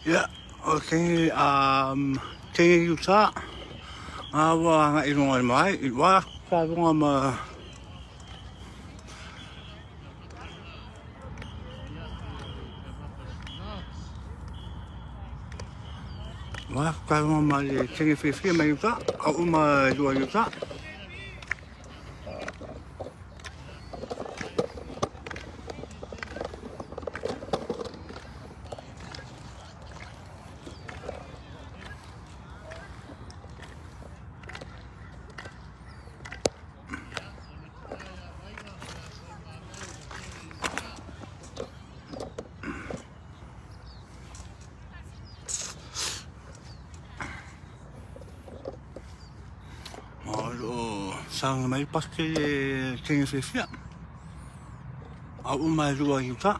Ya, okay, tingin yuta, awa nga ilungan mai, ilwa, sabi nga sabi nga tingin fifi ma yuta, au dua yuta. Sang mai paske tingin fifi, au dua yuta.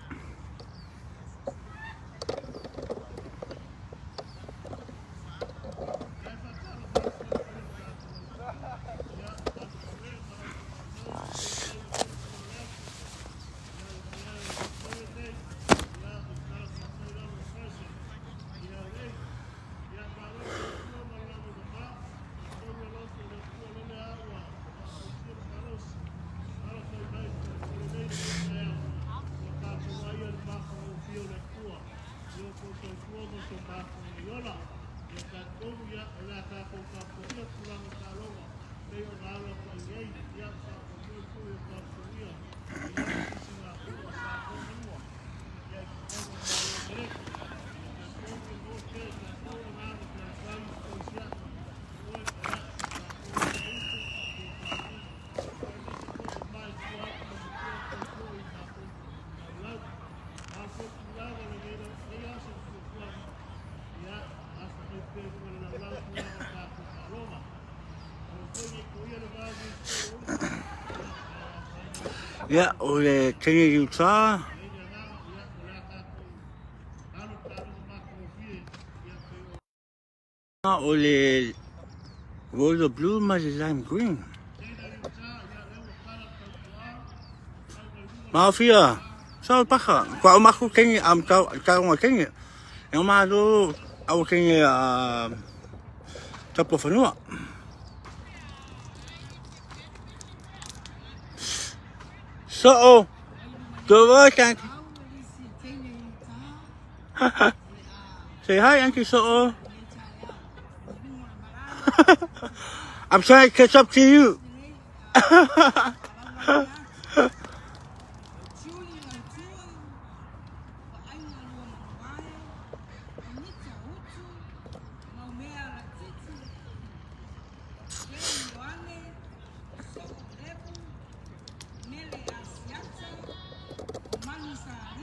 Ya, ole tingin yuta. Ole royal blue ma lime green. Mafia, sao paka? Kwa umaku tingin tao nga tingin. Yung malo, ako tingin tapo fanua. So, go thank you. Say hi, Auntie So. I'm trying to catch up to you.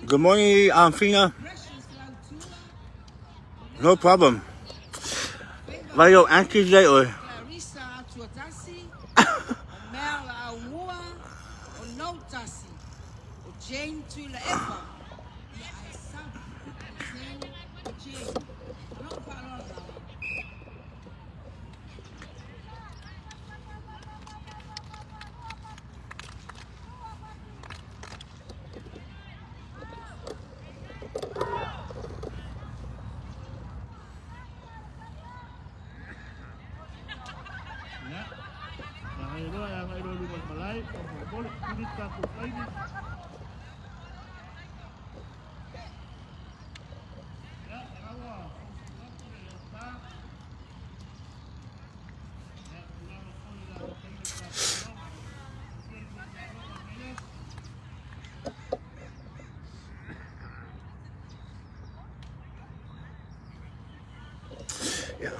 Good morning, Fina. No problem. Vayo Auntie J or Jane to the ever.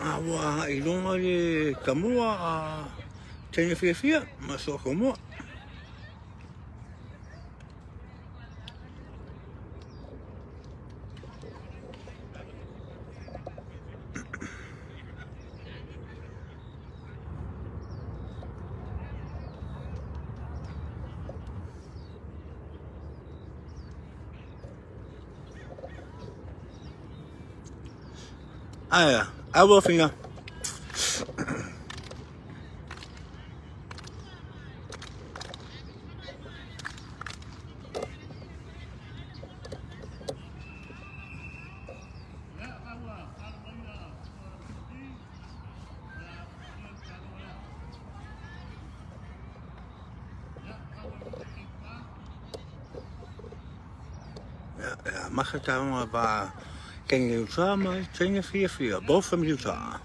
awa ilonga le kamua tene fia masuk kamua. Aya, awa fina. Makataunga ba King Utah mai China Fia, both from Utah.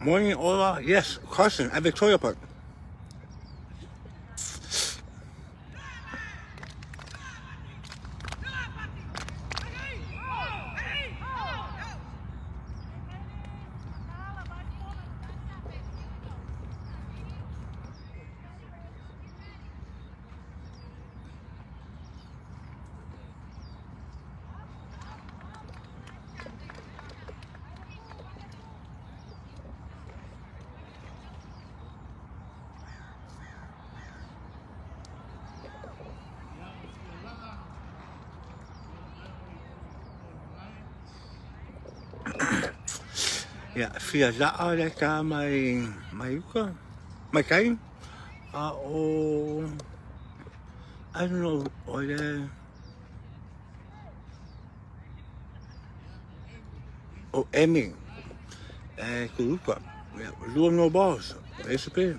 Morning, Ola. Yes, Carson at Victoria Park. Yeah, Fia Za'a le ka mai uka, mai kai. I don't know, Emmy. Kuruka. Yeah, Lua no balls. SP.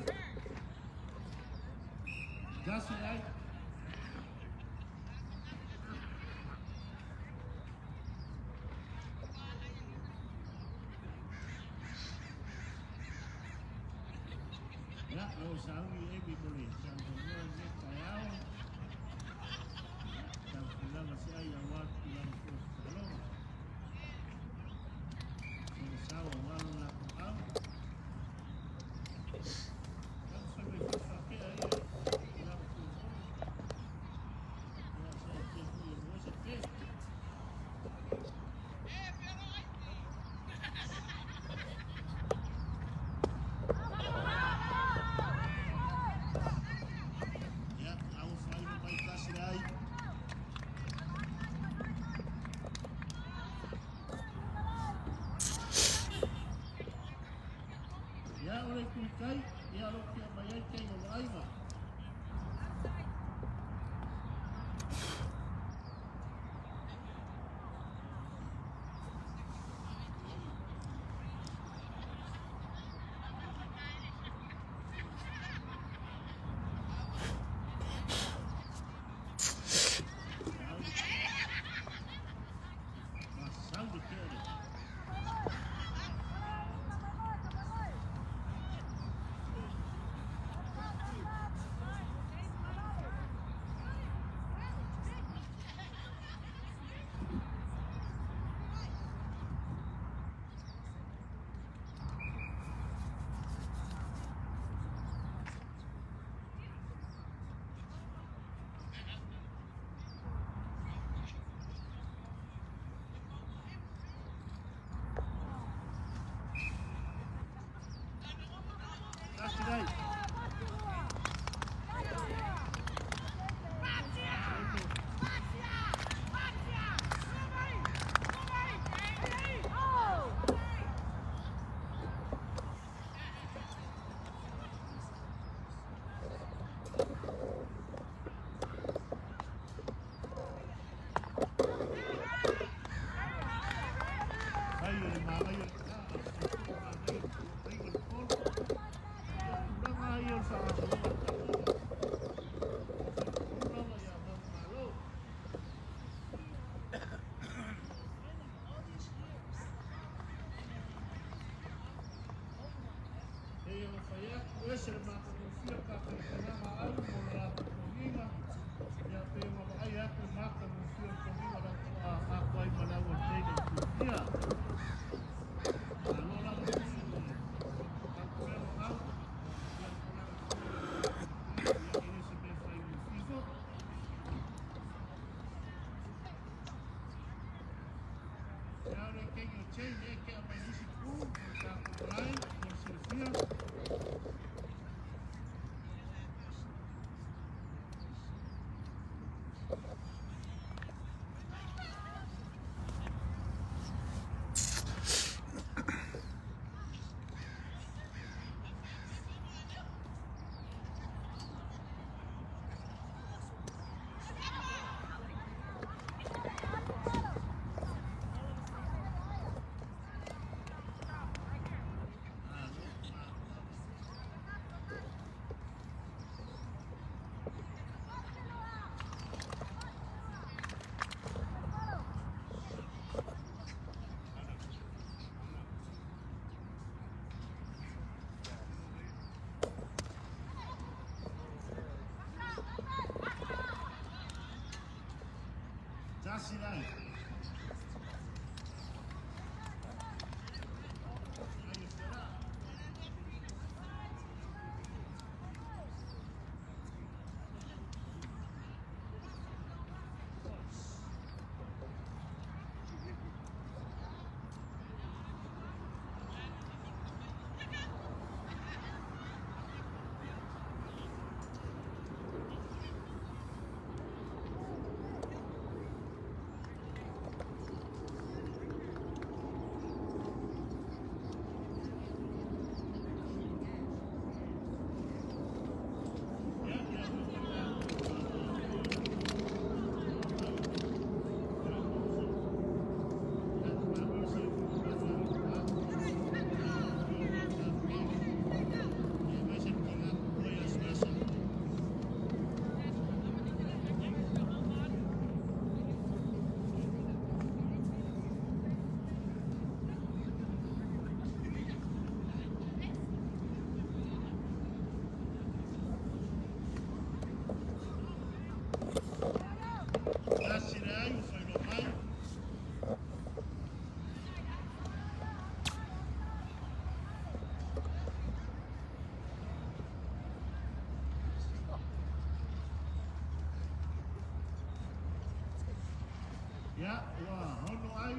Ya, wah, hono ai,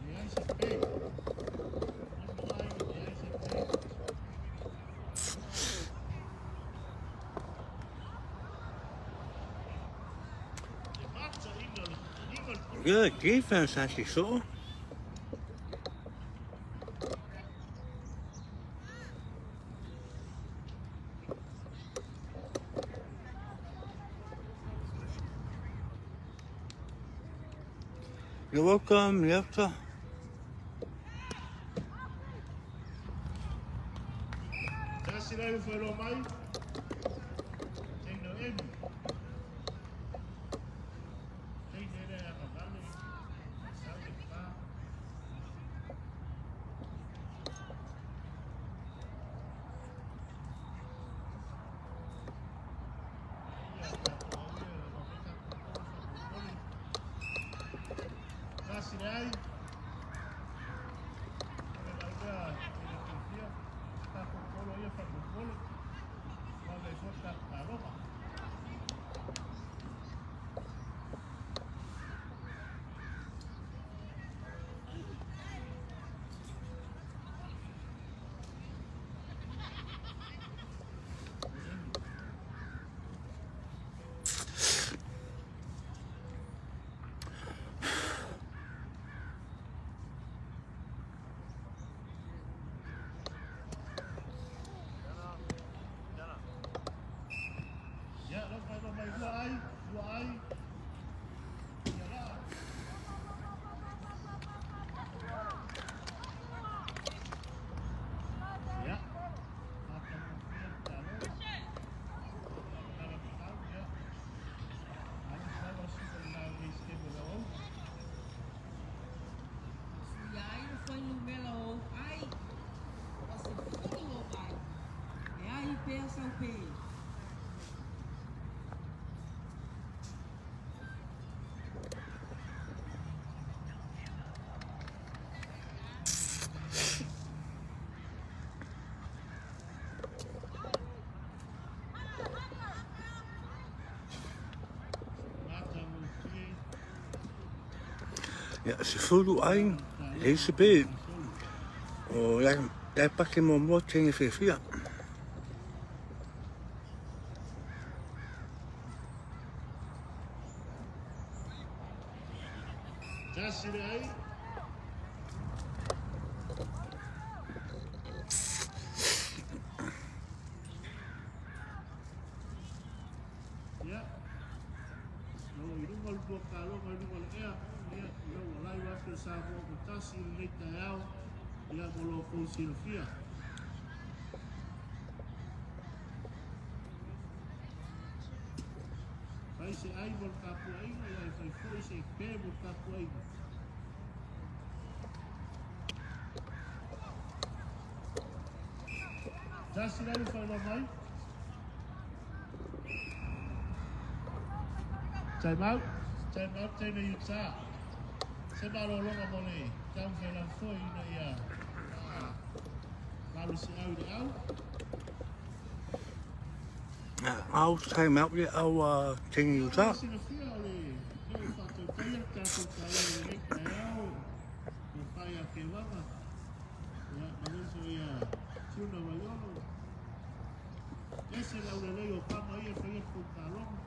e ai se pe. Hono ai, e ai se pe. E mazza Ingol, Good defense, actually, so. You're welcome, Lefta. Tasi rai foi lo mai. Tem no emi. Tem nere a cavale. Sabe pa. Tasi rai. Foi no Melo, ai, você tudo vai. E aí pensa o quê? Ja, ze voelen eigen, deze beeld. Oh, ja, e pake mo tenge whiwhia. Tasi rei. Ya. Nau i runga lupo kalonga i runga le ea. Ia, nau alai wake sa mo o tasi i nei tai au. Ia molo o kou sinofia. Pai se ai mo kapua inga, ia e fai foi se pē mo kapua inga. Tasi rei fai la mai. Time out. Time out tēne Utah. Se maro longa mole. Tau fai la foi ina ia. Lalu se au de au. Au time out le au tenge uta. Sinofia ole. Neu whātou taia kātou kāle o rei kai au. Mo whai a ke wanga. Ia, magoso ia. Tuna wai ono. Ese lau le lei o kama ia whai e kou kālonga.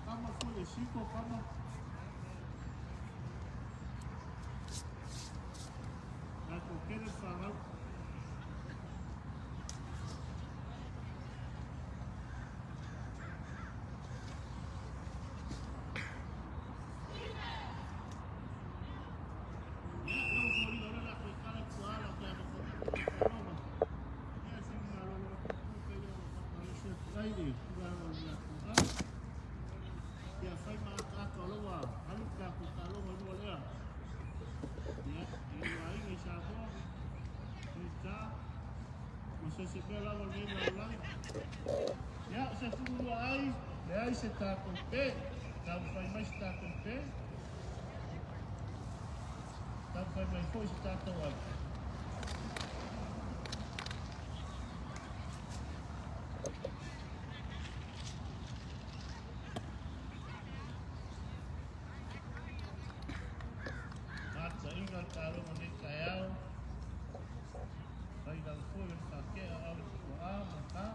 Kama foi e siko kama. Ako kere whangau. Ya, se fulu ai, le ai se tā con pē, tau whai mai se tā con pē, tau whai mai foi se tātou ai. Mata inga kāronga ne kai au, whai nau foi en whakea au ko a, mata.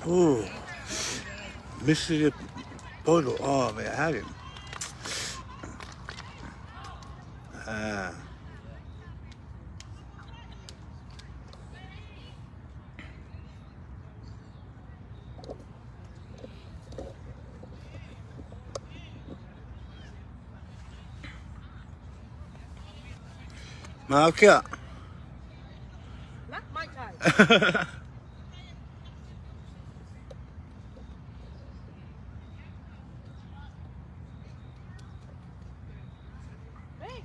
Oh, Mr. Polo. Oh, they had him. Malkia. Not my time. Hey.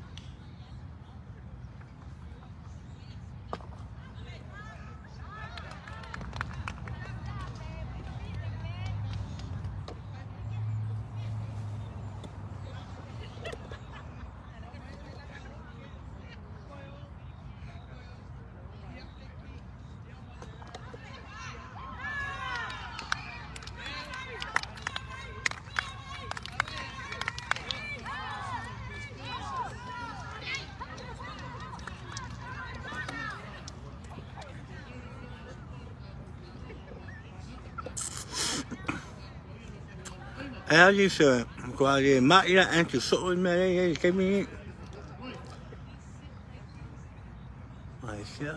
Ali se kuali maia anti so me kemi. Ai sia.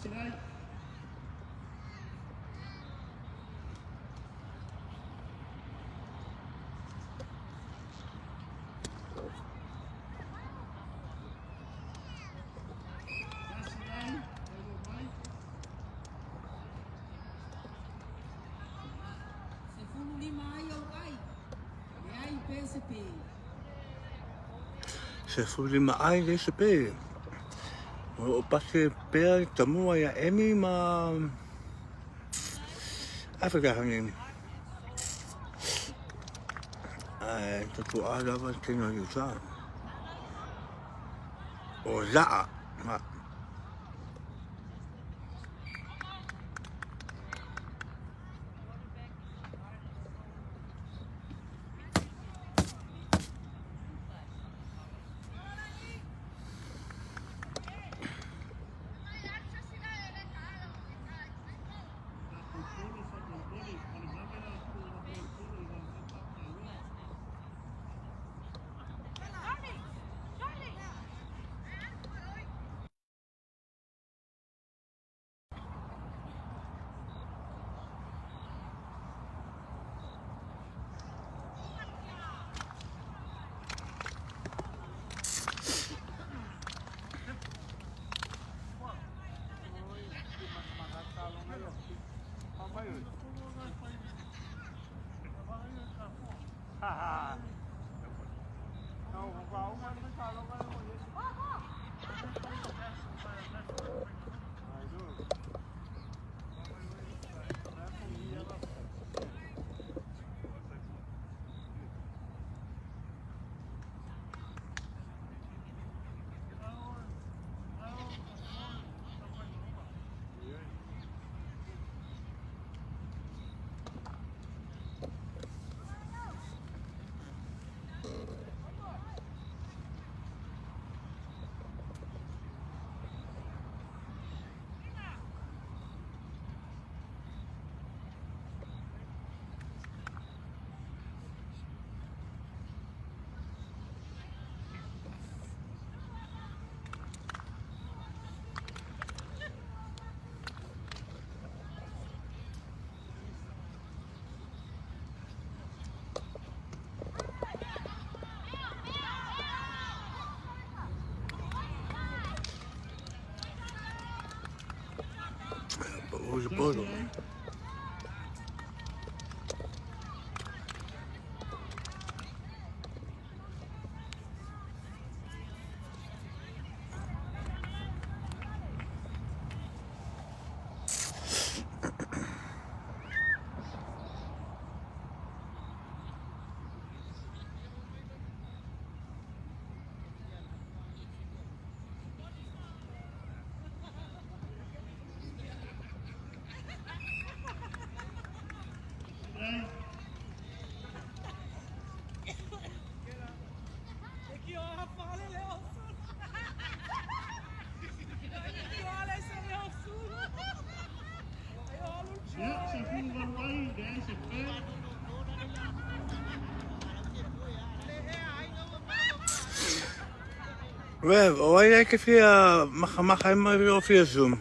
Tasirai. Tasirai, Taylor Mai. Se fulu lima ai au ai. E ai PSP. Se fuli ma ai le se pe. O pase pea i tamua ia emi ma... Afrika hangin. Ai, tatu a lava tino i usa. O laa. Ma, usa polo. Ya, se fulu Waruai, de ahí se fue. Rev, o ai ke fia maha e mai o fia zoom.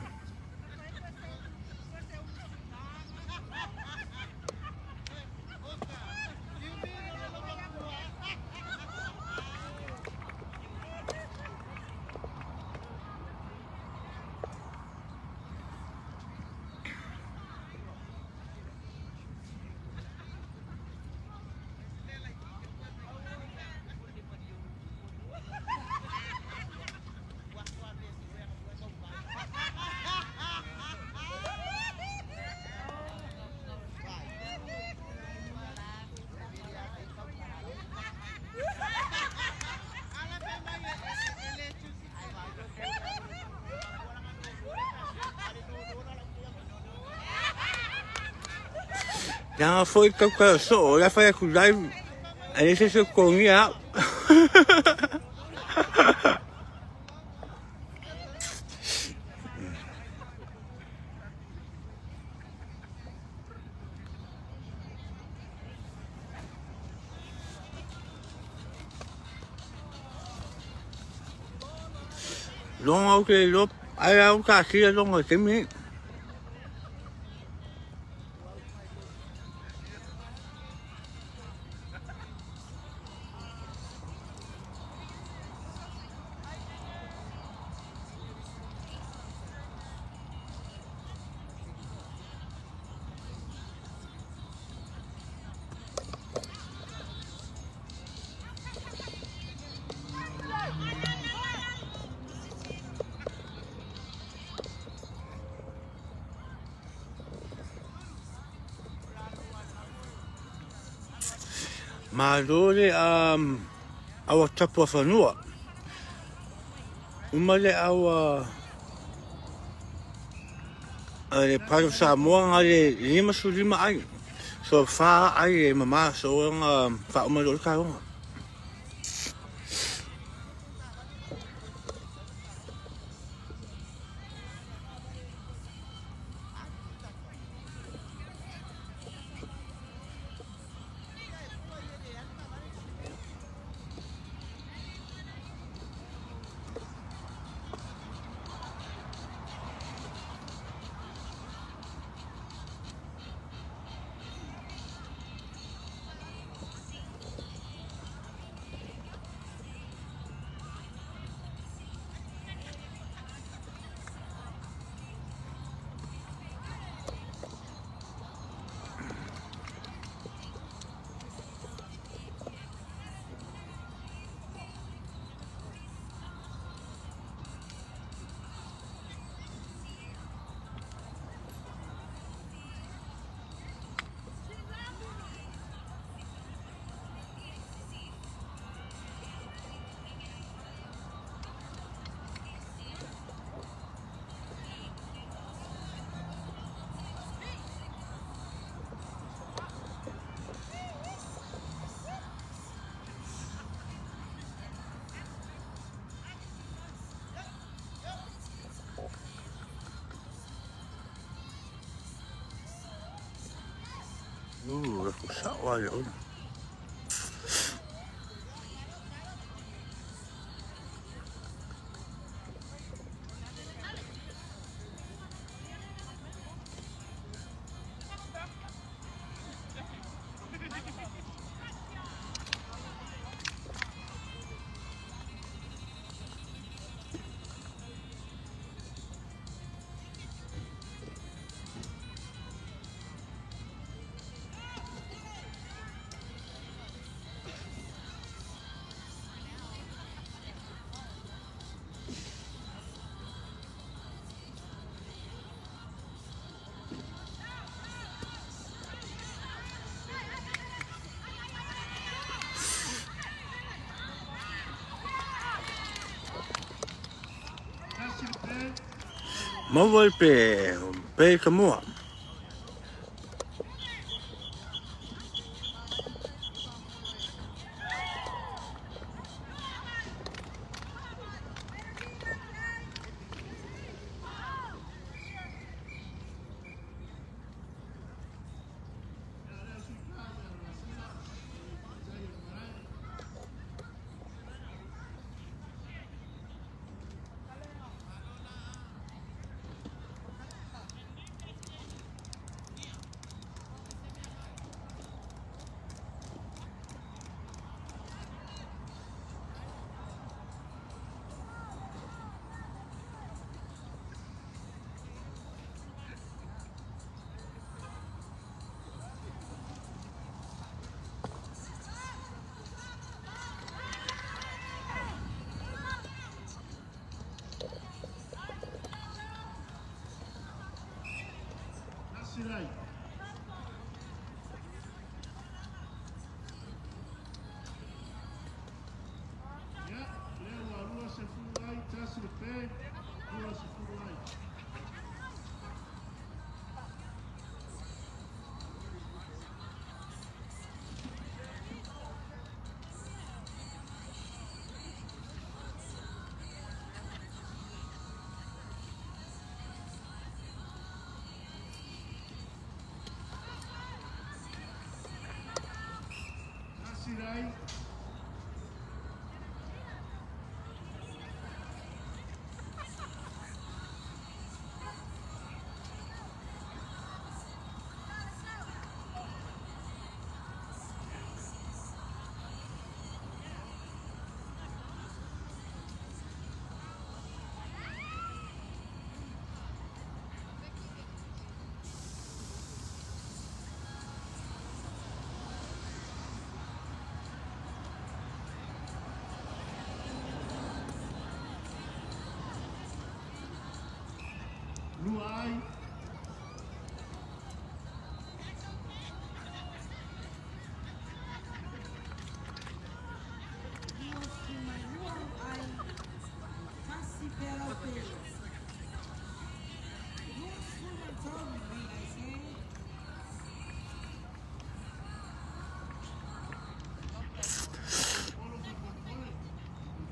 Ya foi que so, ya foi ku live. Aí se se comia. Long ook le lop. Ai au ka sia longa te mi. Ma dole awa tapu whanua. Umale awa le paru Samoa nga le 5 ai. So wha ai e mama so nga wha umale o karonga. Ku sawa le ona. Mawai pe kamua. Sirai. Ya, leo arua se fulai, tasi le pe, arua se fulai. Sirai. Lua ai.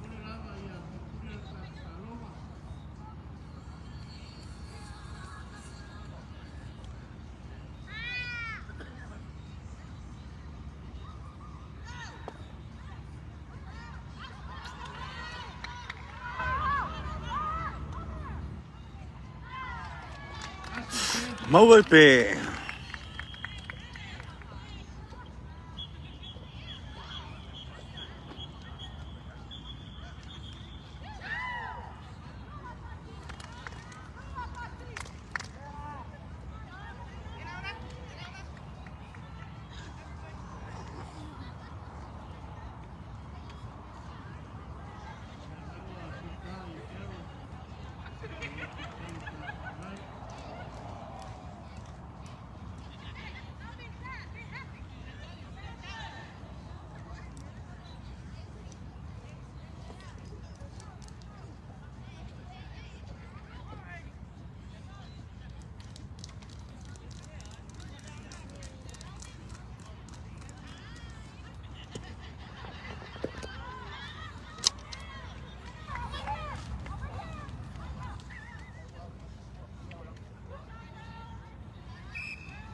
Pone lava ia kukuria ka loma. Mauape.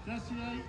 Kasi ai.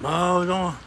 Mau longa.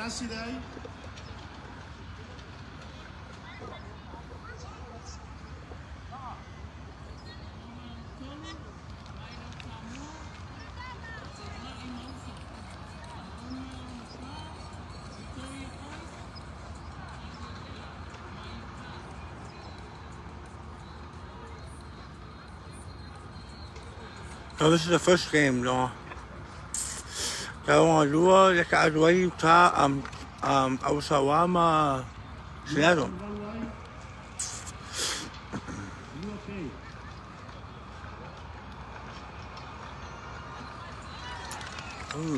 Jasi dai. So this is the first game, no. Taonga lua le ka aduai ta Awasawama Seattle.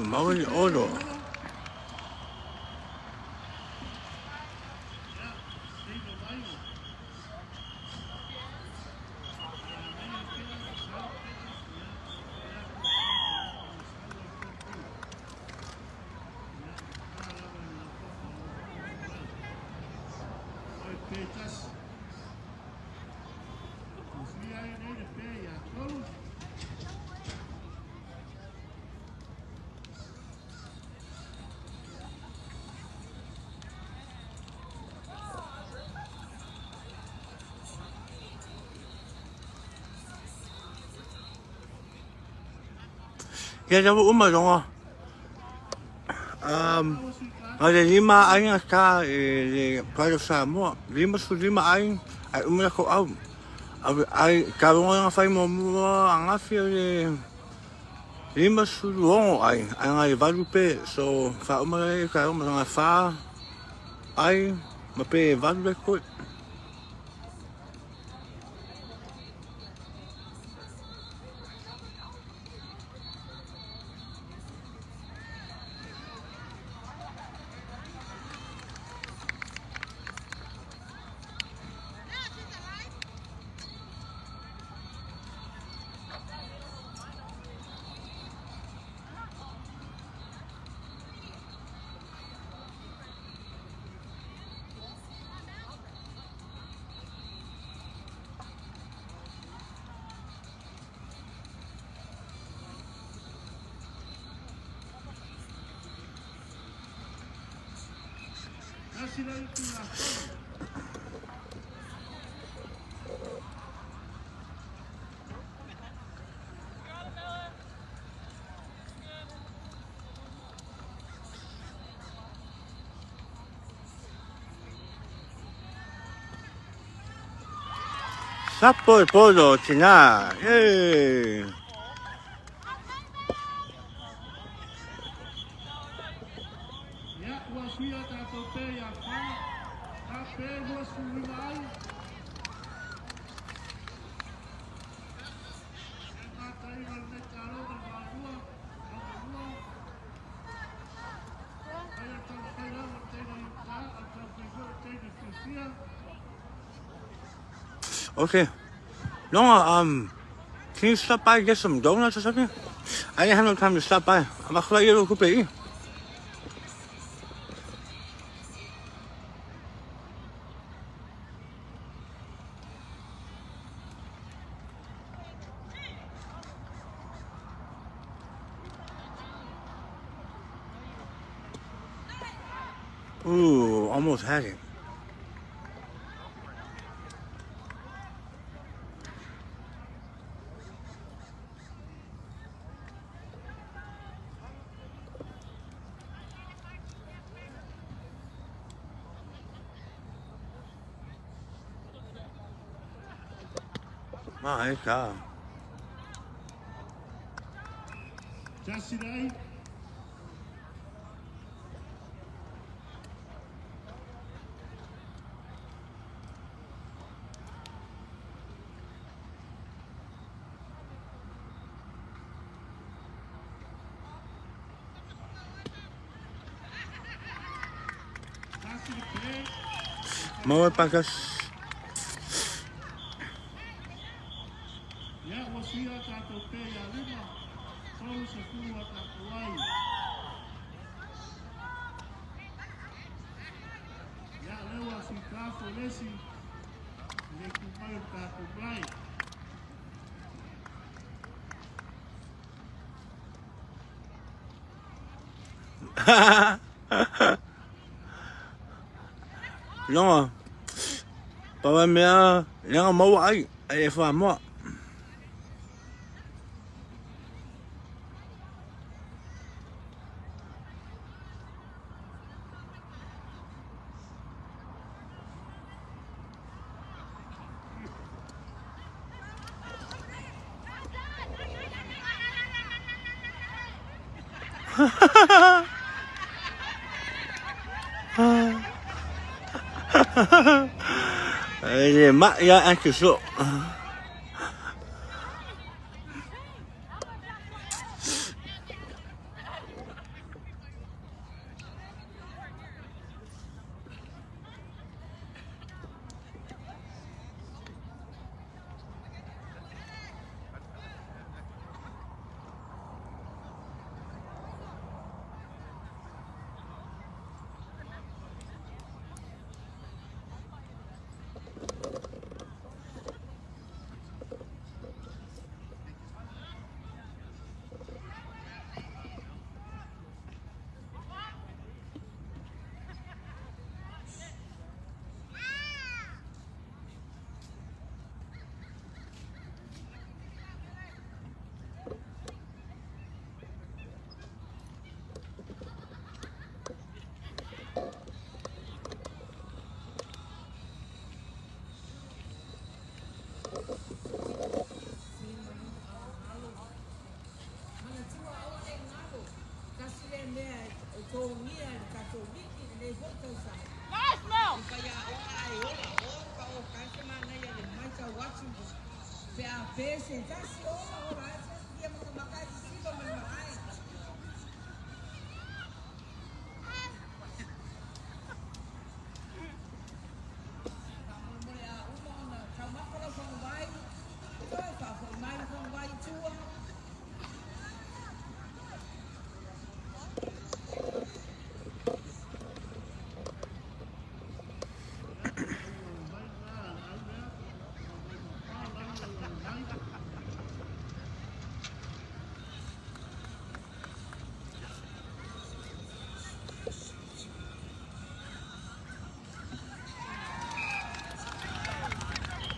Maui Oro. Ya jawa longa. Ada 5 aing ka le para Samoa. 5 aing ai ko au. Ai ka nga fai mo anga fi le 5 aing ai valu pe so fa ka nga fa ai ma pe valu ko. Sapo e polo tina. Yay. Okay. No, can you stop by and get some donuts or something? I didn't have no time to stop by. I'm actually a little coupe. Ooh, almost had it. My God. Jasi dai. Mau pakas. Ia ua sia tātou te ia lima. Tau se kua tātou ai. Ia lewa si kāwho lesi. Le kupai tātou mai. No. Pawa mea, lenga mau ai, ai e wha moa. Ele mak ya aku so.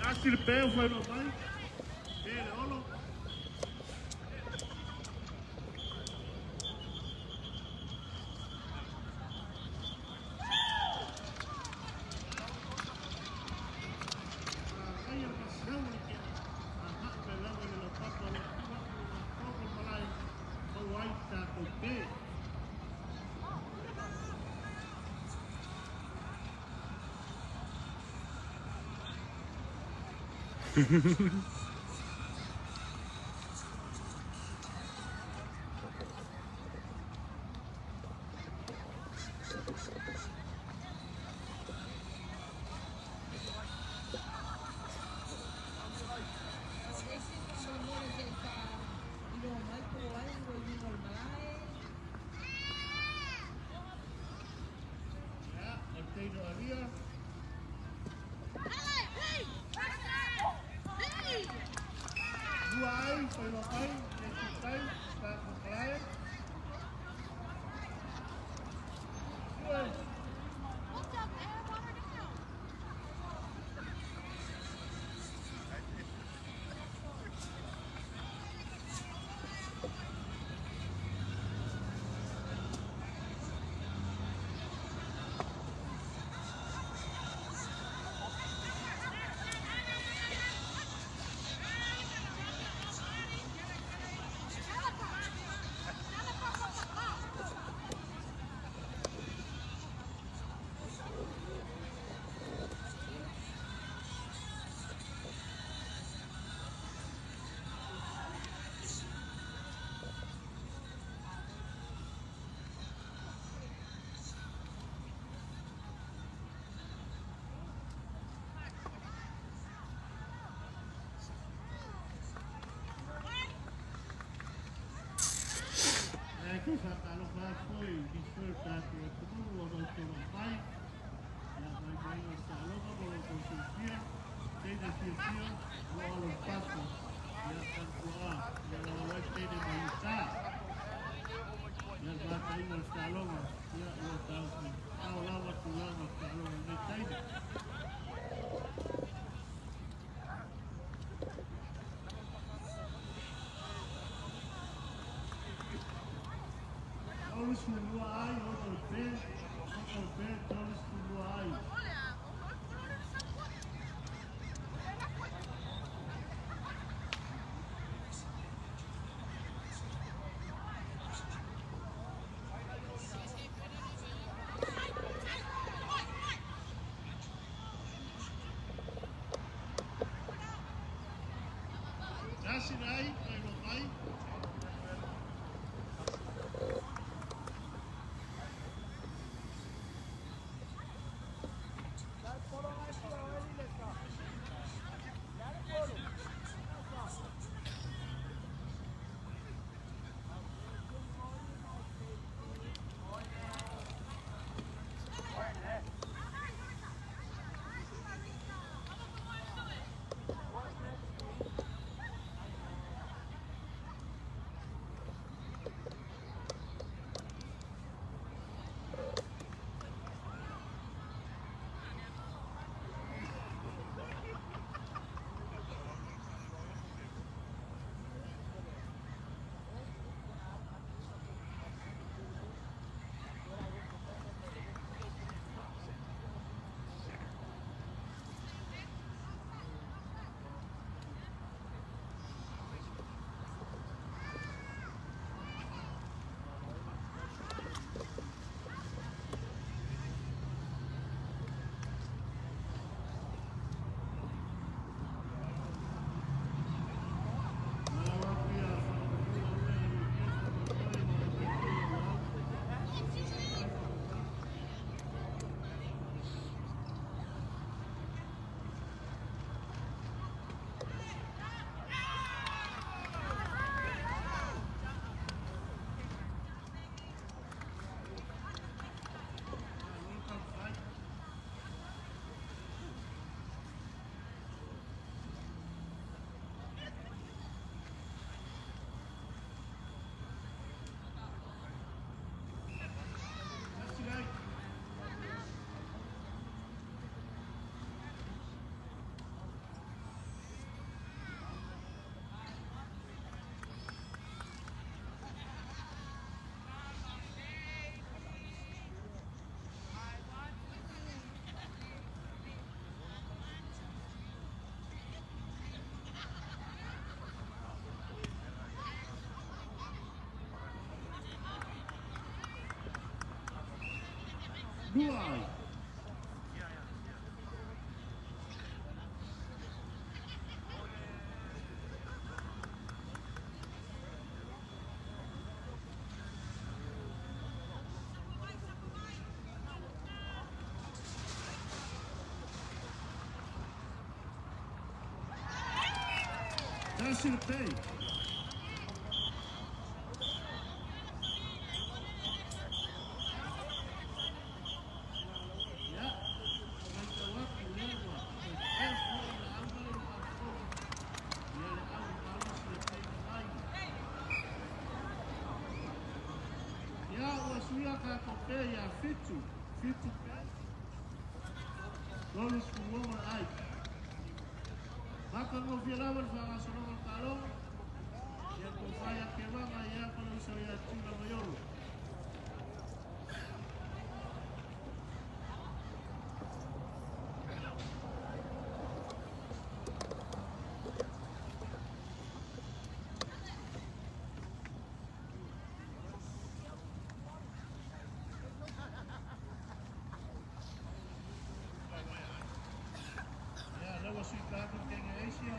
Asi le peo foi no mai. Ele olo. Kalau foi despertar que tudo o doutor pai, ya vai o salão com o consultia, tem de fio, o passo, ya cantua, ya vai ter de maitar, ya vai o salão, ya o salão, ao lado do lado do salão, não tem. Todos no ai, outro pé, todos no ai. Kasih ai, kalau ai. Duai. Acertei. Ya fitu Lolis kumoma ai maka no violaba el fagasono del calor y el cofaya que van allá con el soya chula mayor. Luego si cada quien tiene Asia.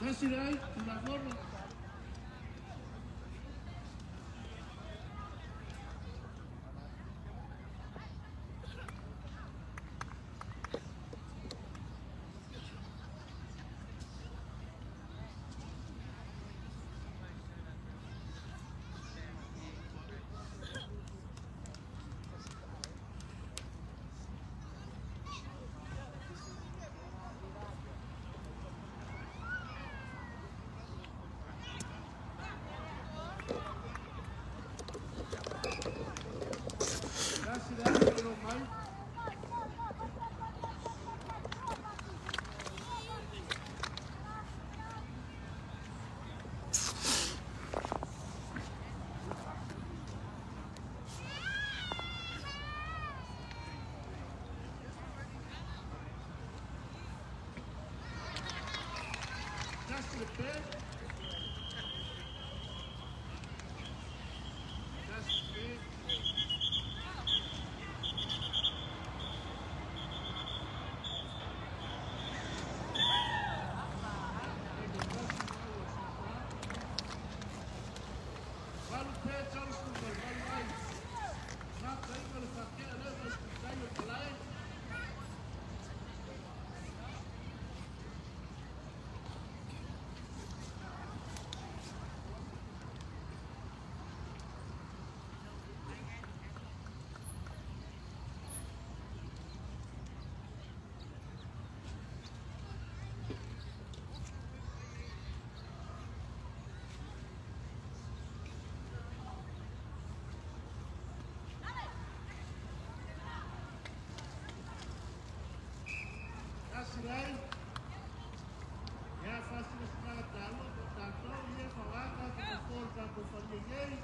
Kasi rai, tula kono. Kasi rai, pero mai. Just repair. Just repair. Baru pay terus number baru ai. Nak kai baru pakai ada kai pelai. Sirai, ya fácil estar dalo, tanto ye fawaga que porta con familia,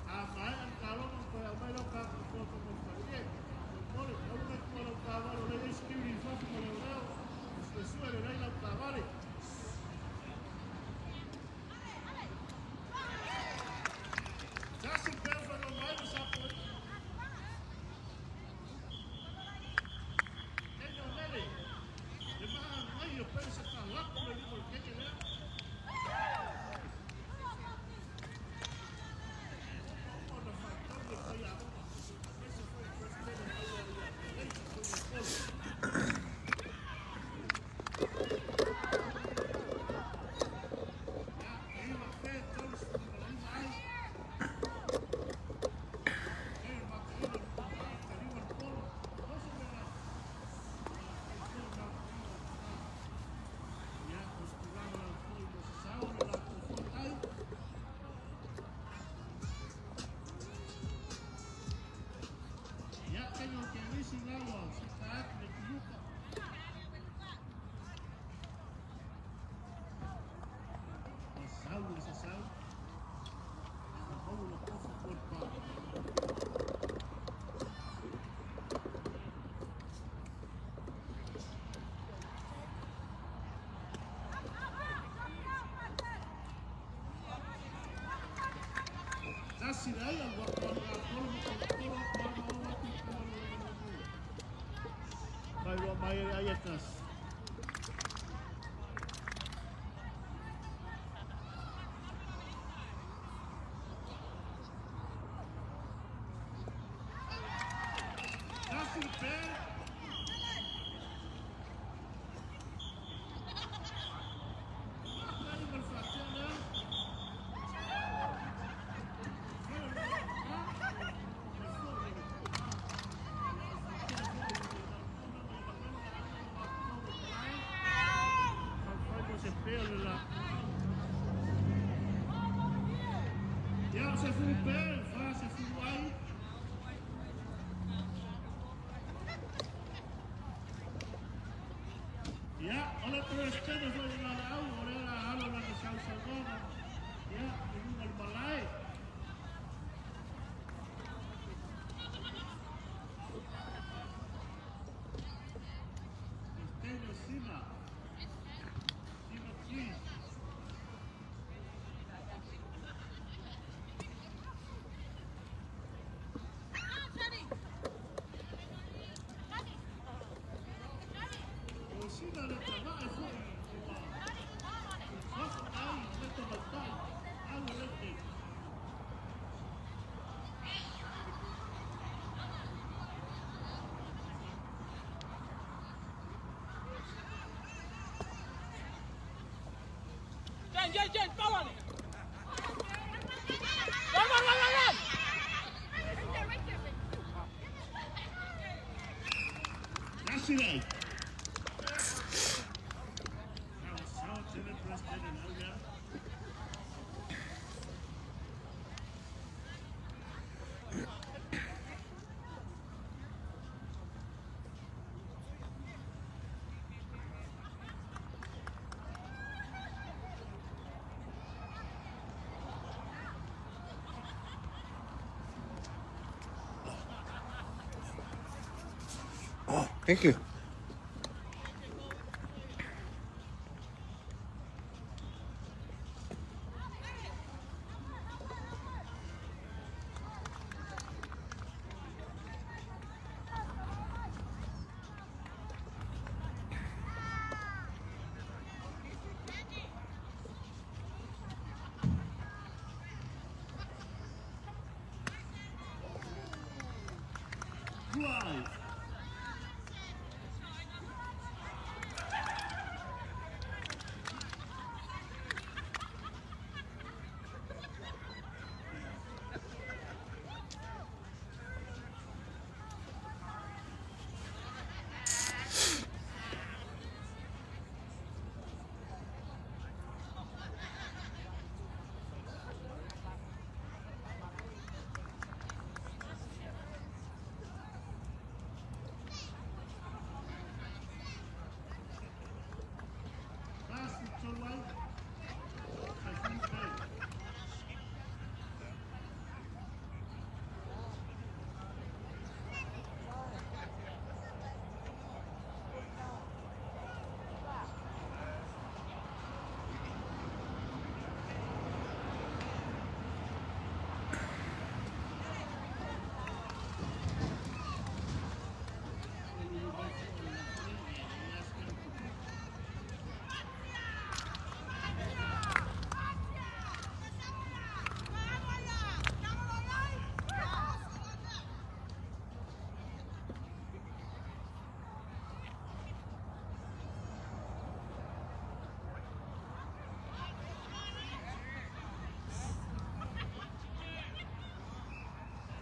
a mai al calo no puede haber lo que con familia. Por eso no puedo pagar lo de escribir fácil con el leo, se suele ir a pagar. Ya se pierde lo más a poder. Yo penso que está lá por ali, porque que ele Sirai al guardar la forma con mai ahí estás. Casi pe. Ja, se fu bel, fa se fu ai. Ja, alle terstellen voor je naar de oude, hoor, ja, hallo naar de Zuid-Sardona. Ja, we doen het beleid. Steno Sima. Sima Cheese. Sina de trabajo. ai. Sao tele president and all that. Oh, thank you. Drive. Pass it to right. I think so.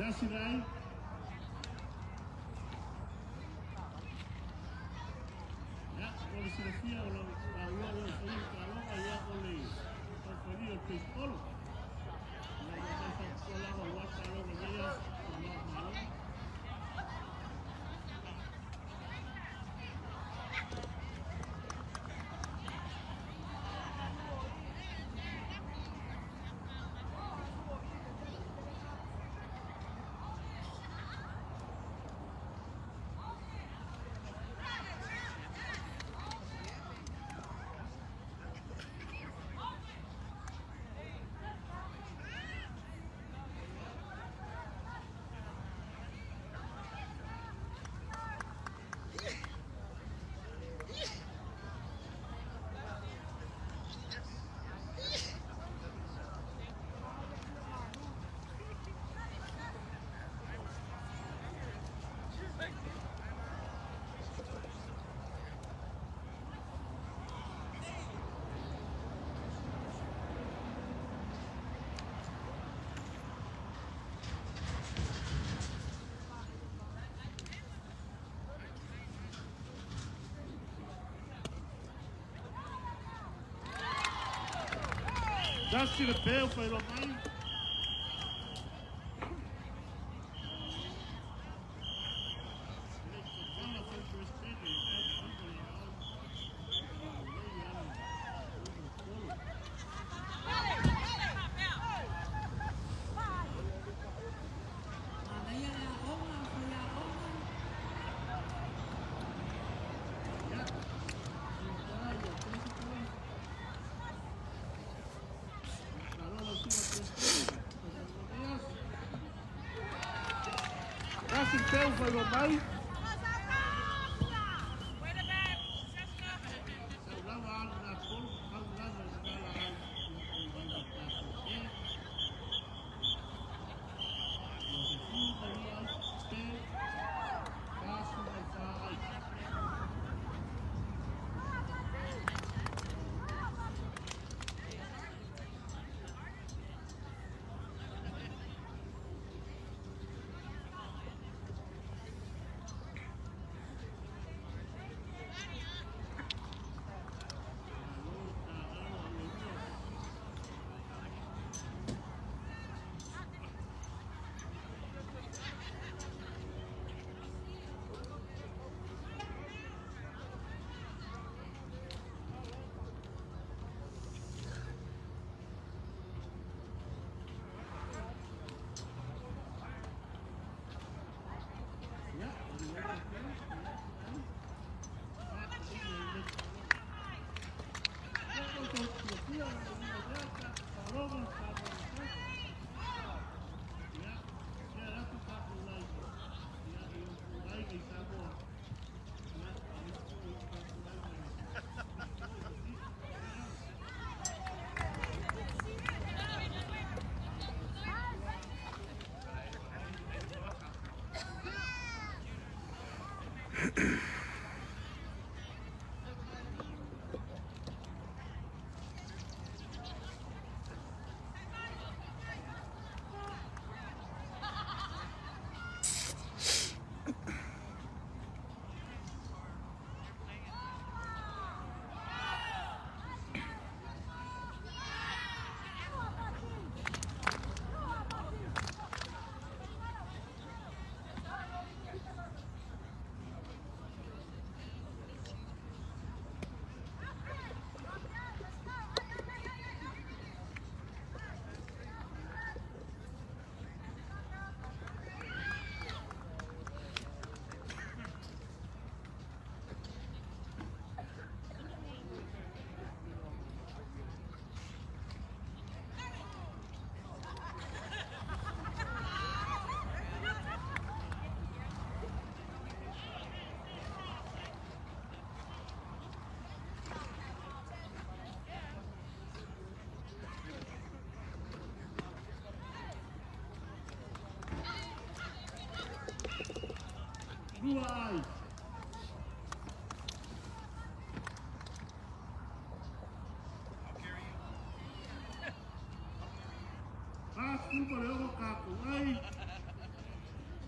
That's it, eh? Ya, kalau Sylvia kalau tahu kalau saya kalau ayah oleh kalau dia pistol, ya saya sekolah awal kalau dia malam. That's to the bell for the money. That's the bell for the money.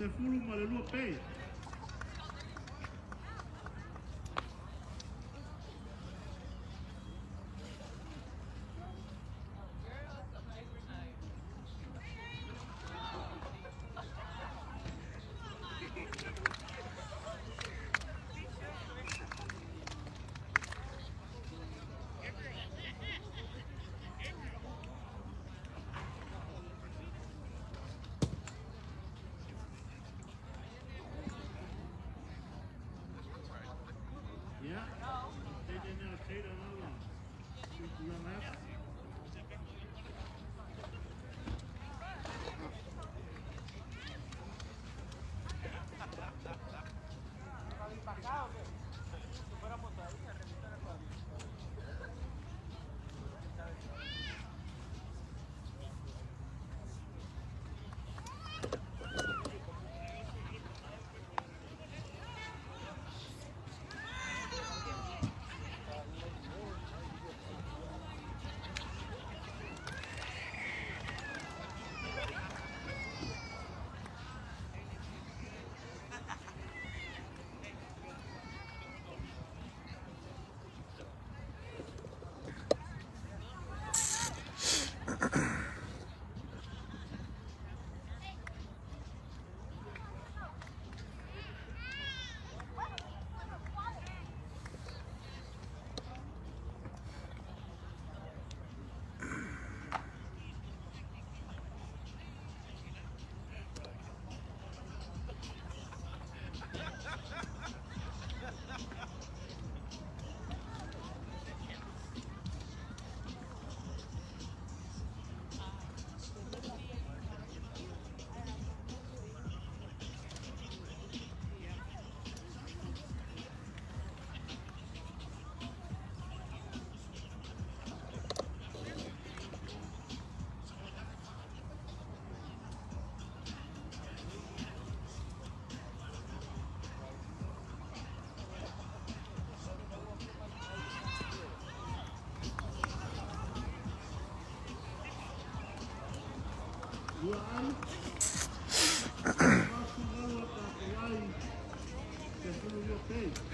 te fulu ma le lua pei. Yeah.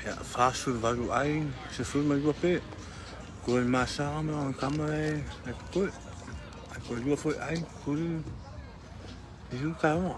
Ya, fácil, varu ai, se fulu mai lua pe. Ko e masara me on kamera e ko. Ko lua foi ai, kuri. Iu ka mo.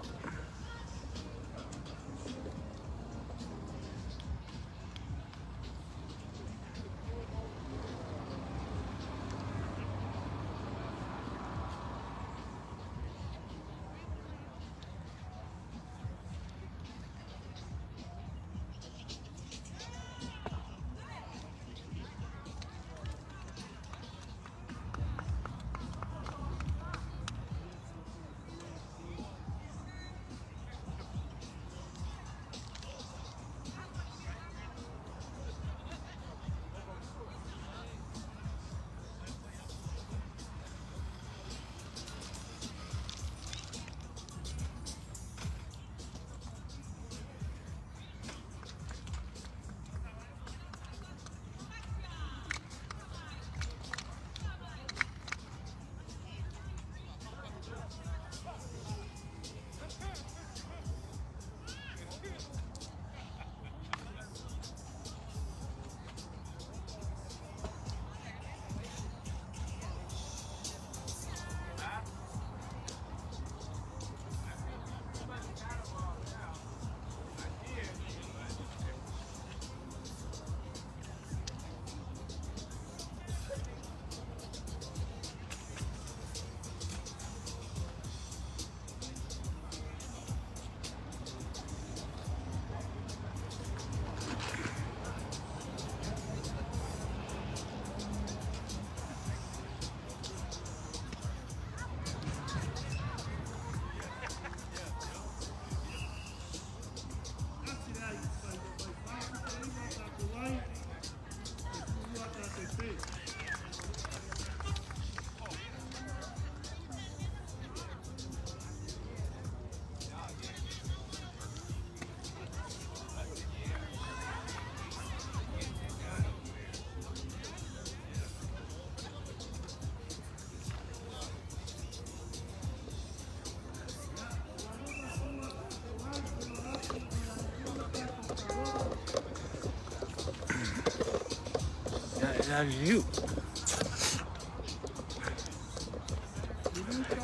you.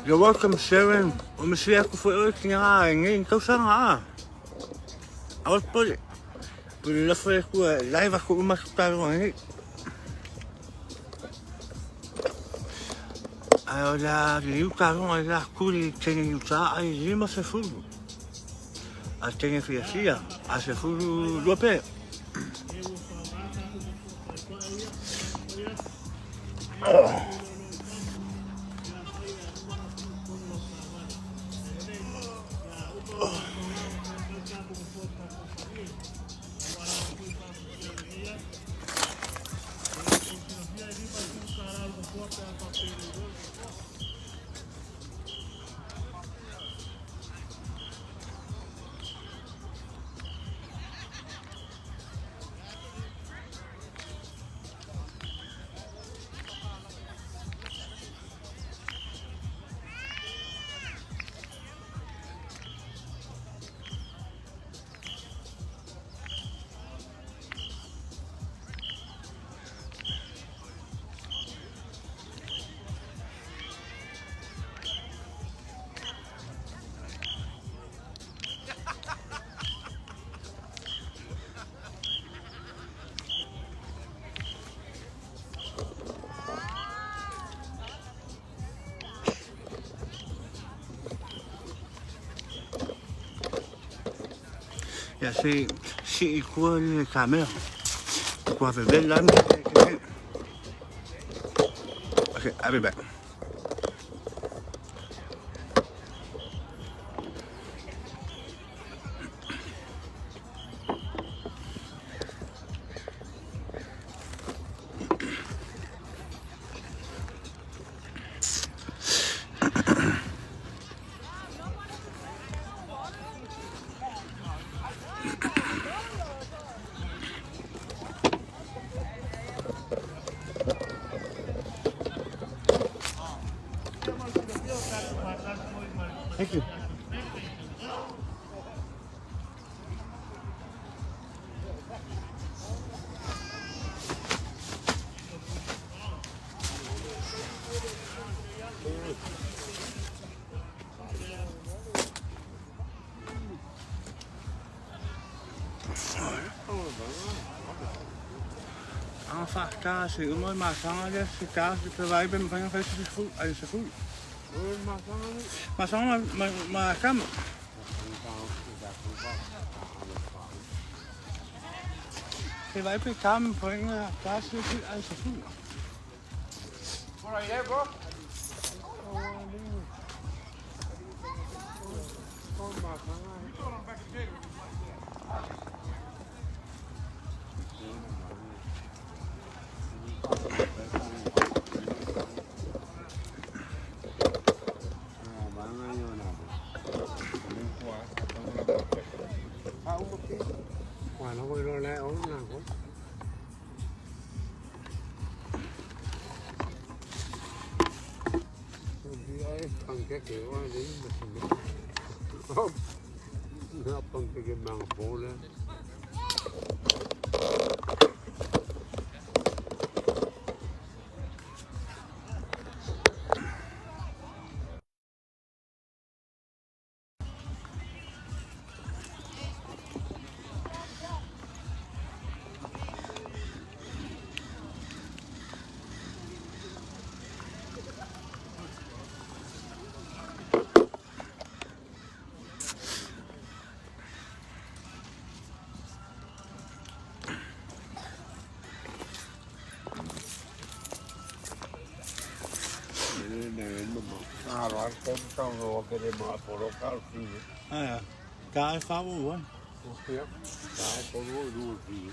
You're welcome, Sharon. Let me see if I can put it in go sang. I was put it. Put it for live. I could must start on it. I was you can't I could change you. I must have food. I change for your I said food. Lope. E o whamata ko ko ko ia. Yeah, see, equal the camera. Qua phải bên lắm. Okay, I'll be back. Thank you. En vaak is het mooi, maar zang is het kaas, de wij ben van een feestje goed, uit is goed. Maar zang maar kan. De wij ben kamer van een kaas, uit is goed. What are you, bro? Quả nó quay lo lẽ ốm nào cũng bằng cái kiểu đấy mà nó bằng cái bằng phố lên rồi con rồi cái để mở phố đó cao gì Cái phá vô quá. ok cái phố đó đủ gì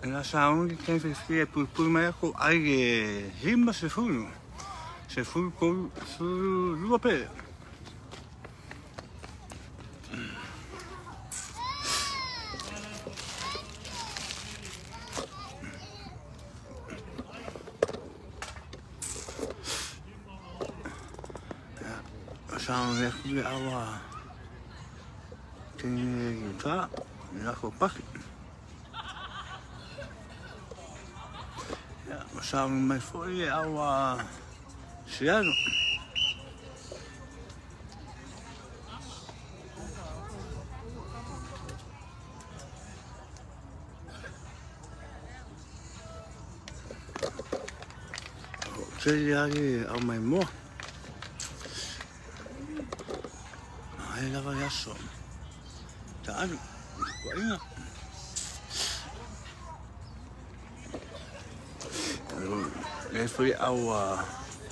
Nā saungi kei whiwhia pui mai ako ai e hima se fulu. Se fulu kou fulu lua pe. Saungi aku le awa. Tene i tā, nako paki. Saungi mai foi e awa siano. Tei agi au mai moa. Ai lava yaso. Ta anu, kua inga. E foi au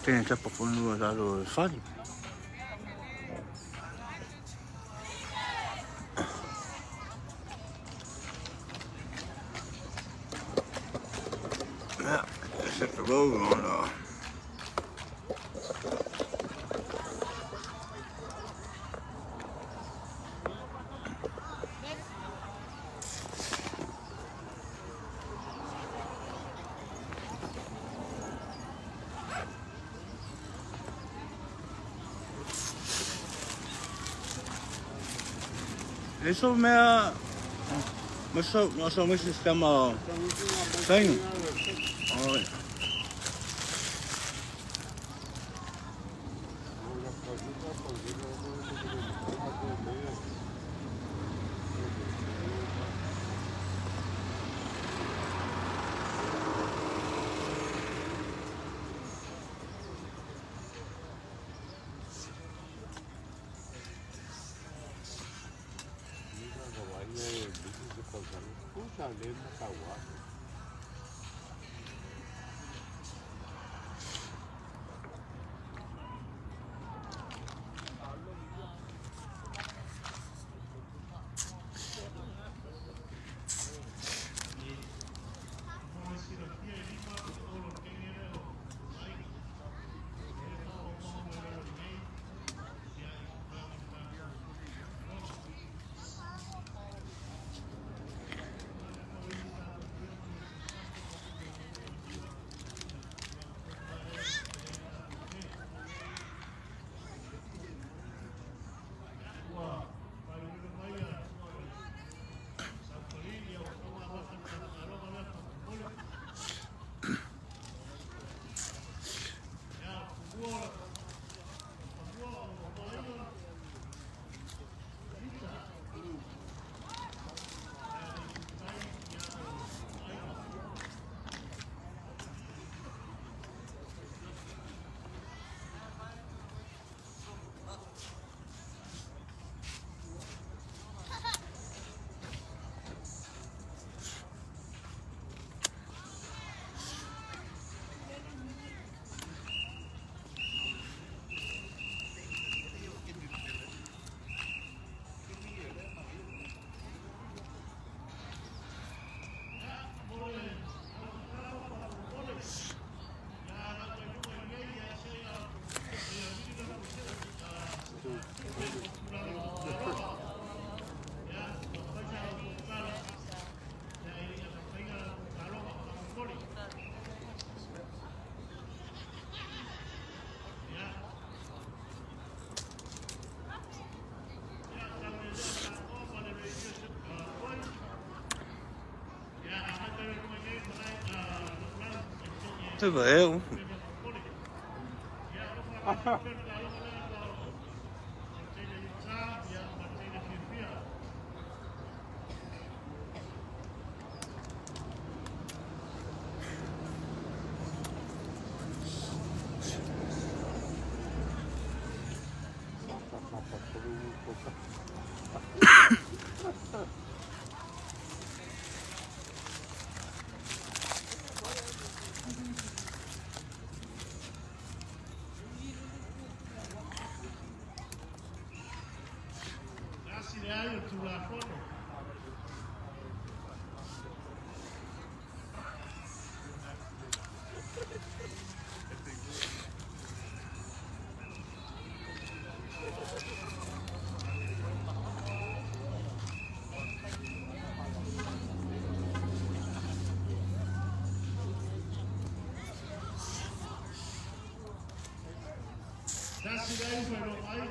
tēne tapa whanua raro e whani. Ja, set the road on. Eso mea maso me sistema saino. Oi. Te veo. Nasi dai whai no ai.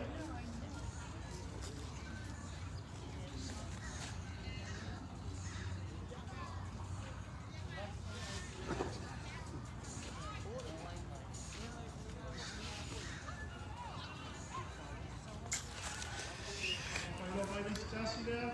Whai no mai nisi tasi lea.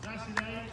Nasi dai.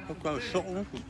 Ook wel zo ongoed.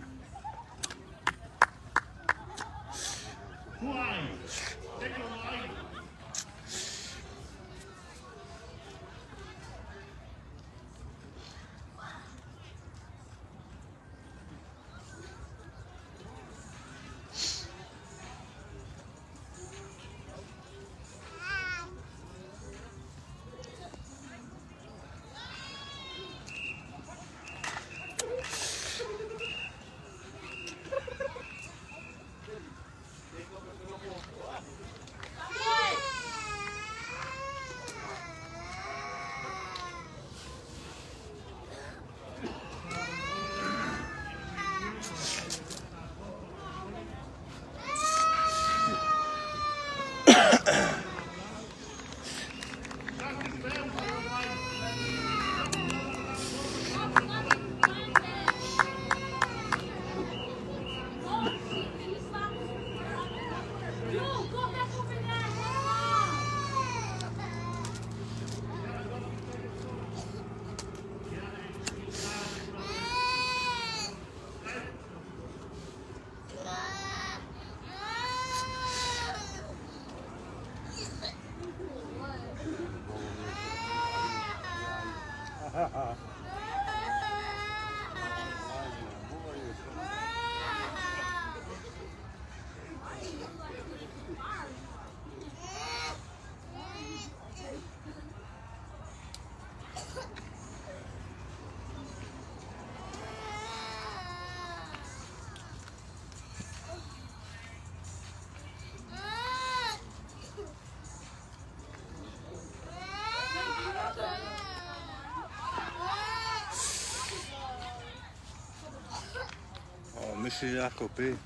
Missy Jacobi.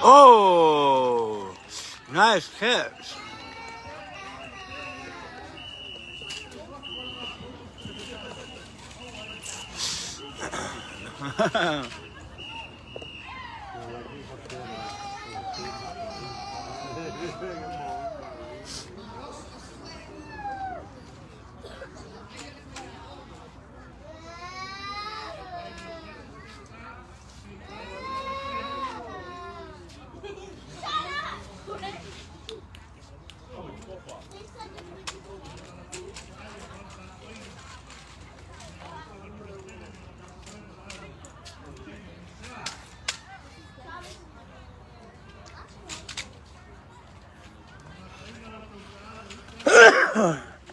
Oh, nice catch.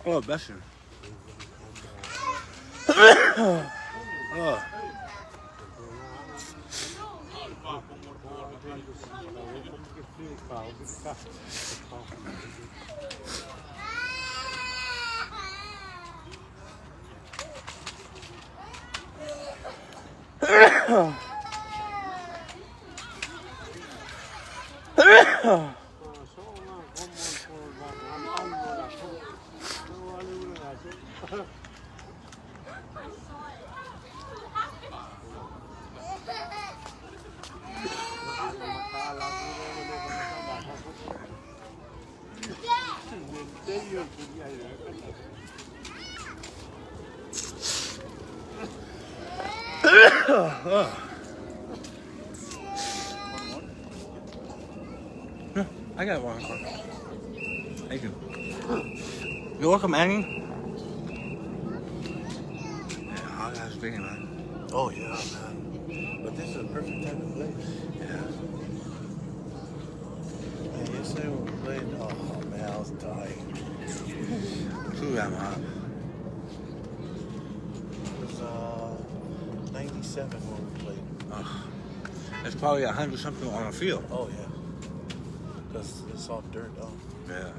Oh, bless you. Oh. I got one. Thank you. You're welcome, Annie. Yeah, all that's big, man. Oh yeah, man. But this is a perfect time to play. Yeah. Man, yesterday when we played, oh man, I was dying. Too damn hot. It was 97 when we played. It's probably 100 something on the field. Oh yeah. Because it's all dirt, oh. Yeah.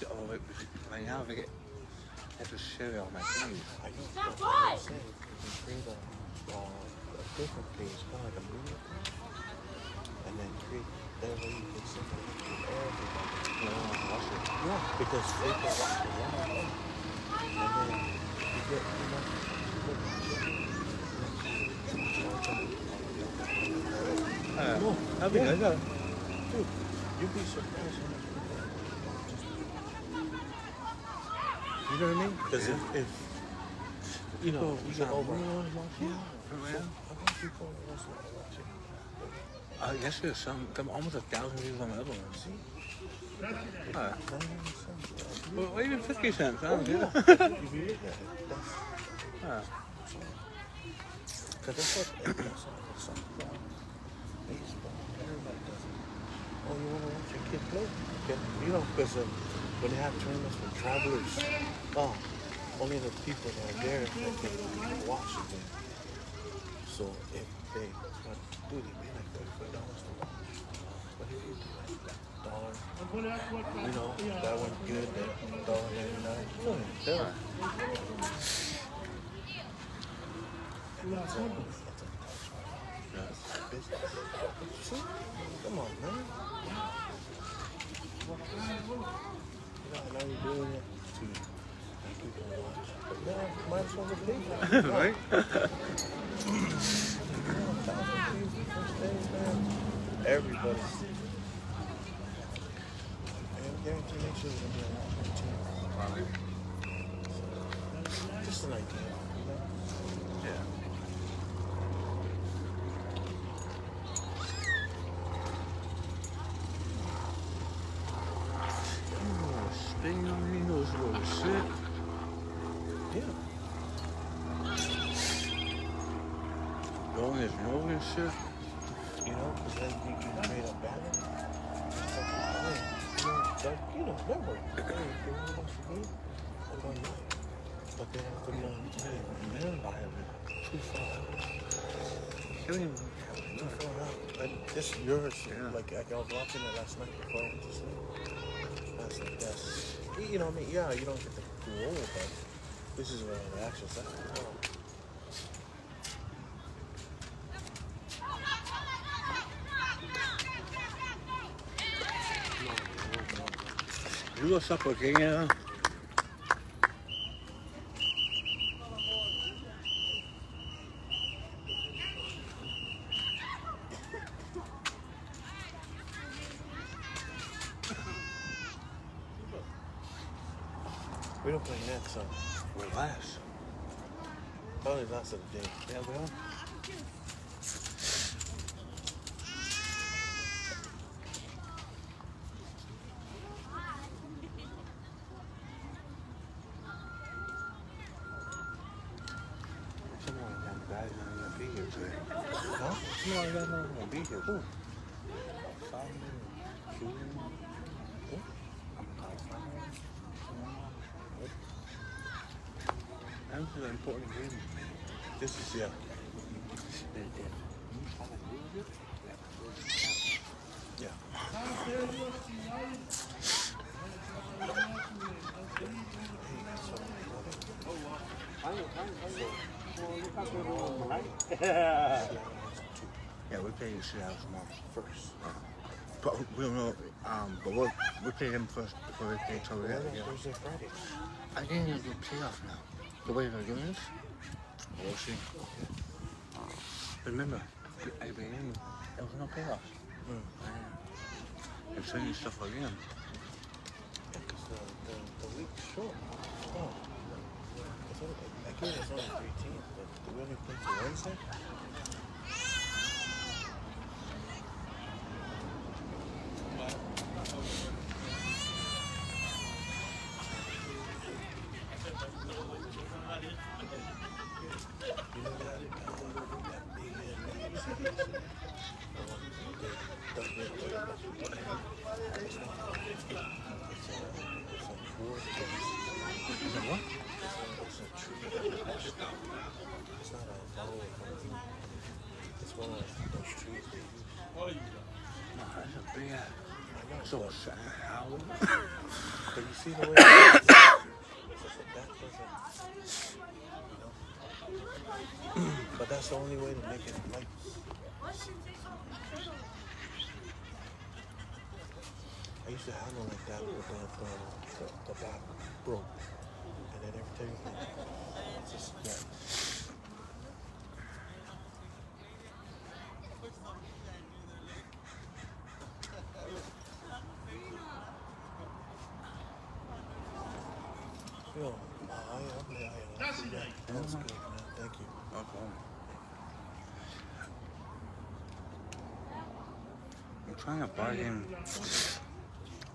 Oh, wait, right now I get that's a cereal on my knees. I know. That's what I'm saying. You can create a different page, kind of like a movie, and then create that way you can send it to everybody. Watch it. Yeah, because they can watch it one on one, and then you get, you know, no, That'd be good. dude, you'd be surprised how much people just, you know what I mean? Because if you know, you get over. How many people was watching? Yes, there's almost 1,000 views on the other one. See? Uh, 99 cents. well, even 50 cents. I don't Yeah. know. If you look at it, Uh, because that's what it's softball, baseball, everybody does it. Oh, you want to watch your kid play? Okay. You know, because when they have tournaments for travelers, only the people that are there that can watch the game. So if they do, they pay like $35 to watch. But if you do like $1, you know, that one good, that $1.99, you don't even tell. That's a business. See? Come on, man. You know, now you're doing it to make people watch. But now, might as well get paid for it. right? Everybody. And I guarantee next year we're going to be a lot more team. Just an idea, you know? Yeah. Spin on me, those little shit. Yeah. Going is no and shit. You know, because then you can create a banner. You know, never. Hey, if you want to watch the game, I'm going live. But they have to know, hey, man, buy it. Too far out. Too far out. And this is yours. Yeah. Like I was watching it last night before I went to sleep. That's like, that's, you know what I mean? Yeah, you don't get to do all, but this is where the action's at. You lo sa pequeña. We don't play net, so Relax. probably last of the day. Yeah, well. Someone got guys not gonna be here today. Huh? Someone got not gonna be here. Who? That was an important game. This is, yeah. Yeah. Yeah, we played the shit out tomorrow. First. But we don't know, but we play them first before we play each other. Yeah. Thursday, Friday. I think it's the playoff now. The way they're doing this, we'll see. Remember, at the beginning, there was no playoffs. They're saying stuff again. Yeah, because the week's short. Oh. I guess it's only 3 teams, but do we only play till Wednesday? No, that's a big ass. So sad. But you see the way that doesn't, but that's the only way to make it like. I used to handle like that with the back rope, and then every time it's just that. Yo, that's good, man. Thank you. No problem. I'm trying to bargain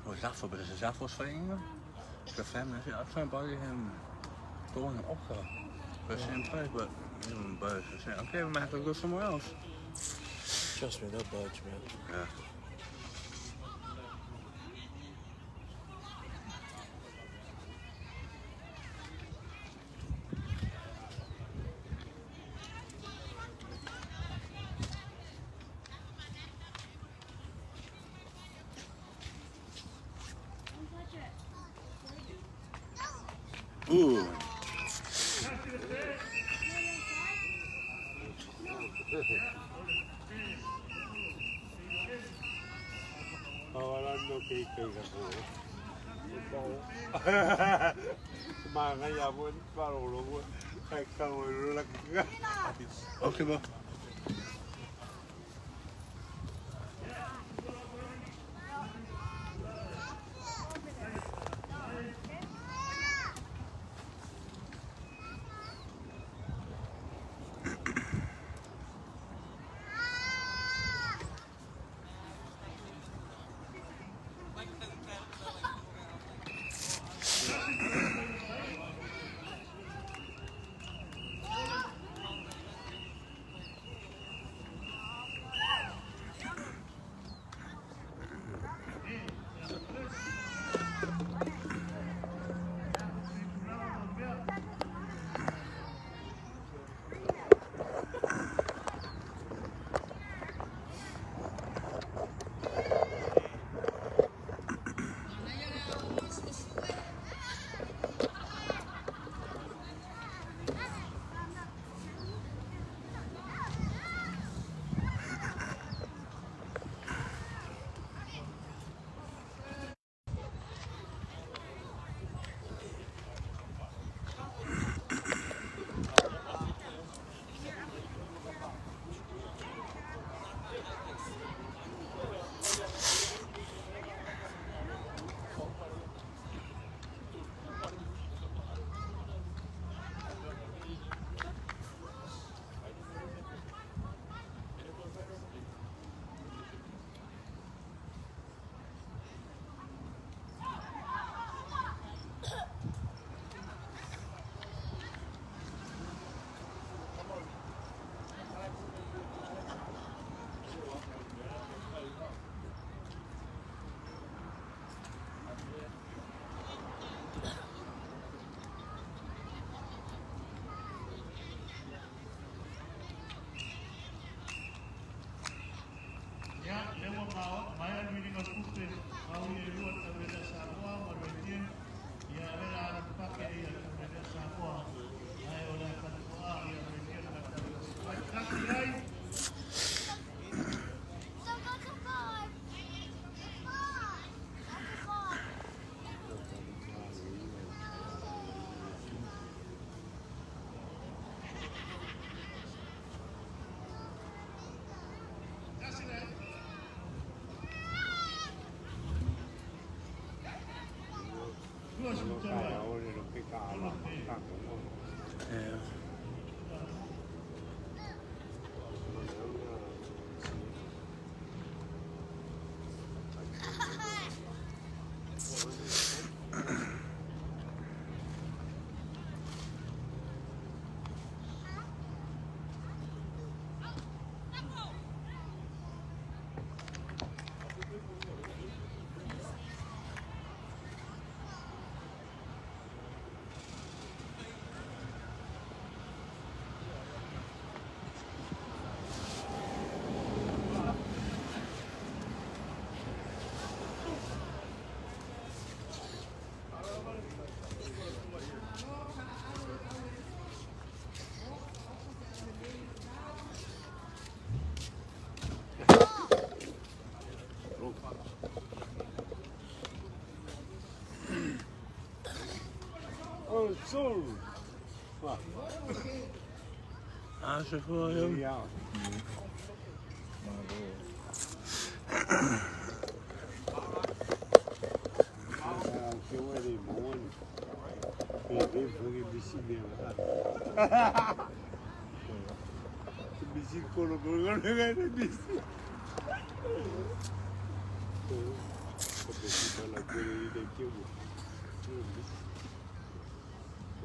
with Zafo, but it's a Zafo's fighting him. It's the family. I'm trying to bargain him going to Oka for the same price, but he don't budge. I said, okay, we might have to go somewhere else. Trust me, they'll budge, man. Yeah. Ooh. Kawalan no cake ako. Mga yabon, parulong mo. Ay, kawulong ka. Okay, bro. Yeah. soul. Ah, c'est voor hem. Ja. Que eu era demônio. Peguei fogo e bici mesmo. O bici colocou no lugar da bici. O bici tá na cor aí daqui.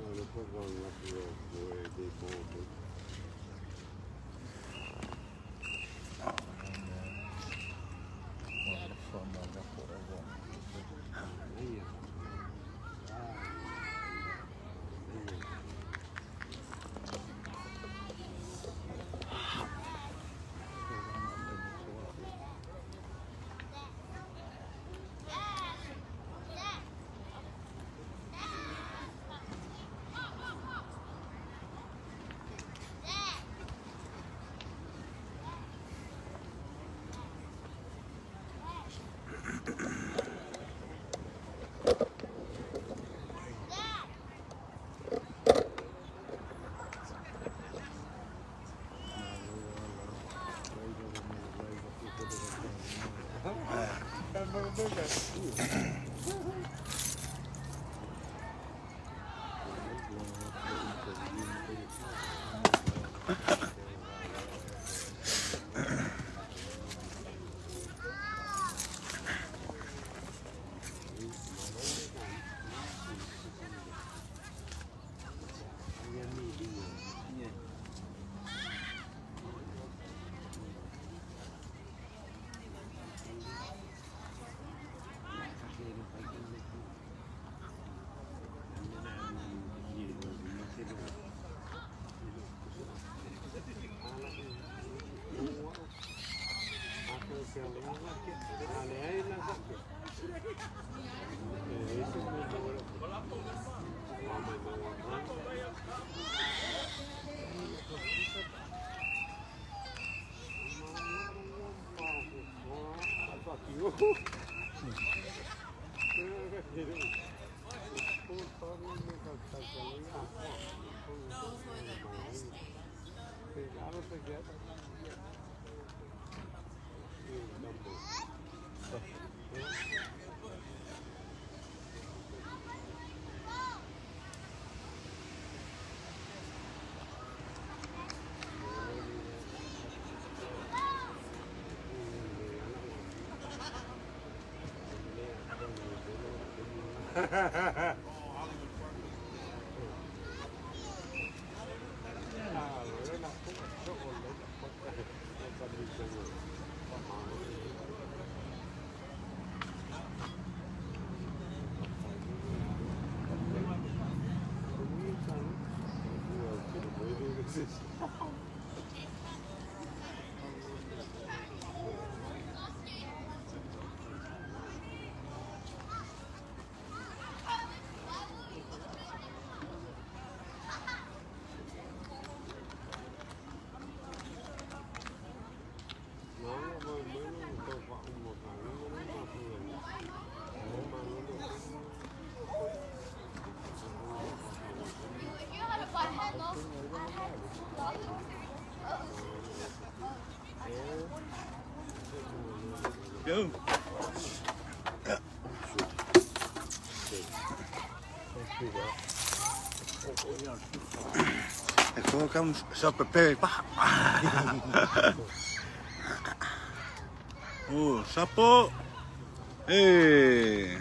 Olha, por favor, lá pro demônio. Go. Ik hoor hem zo beperkt. Oh, sapo. Hey.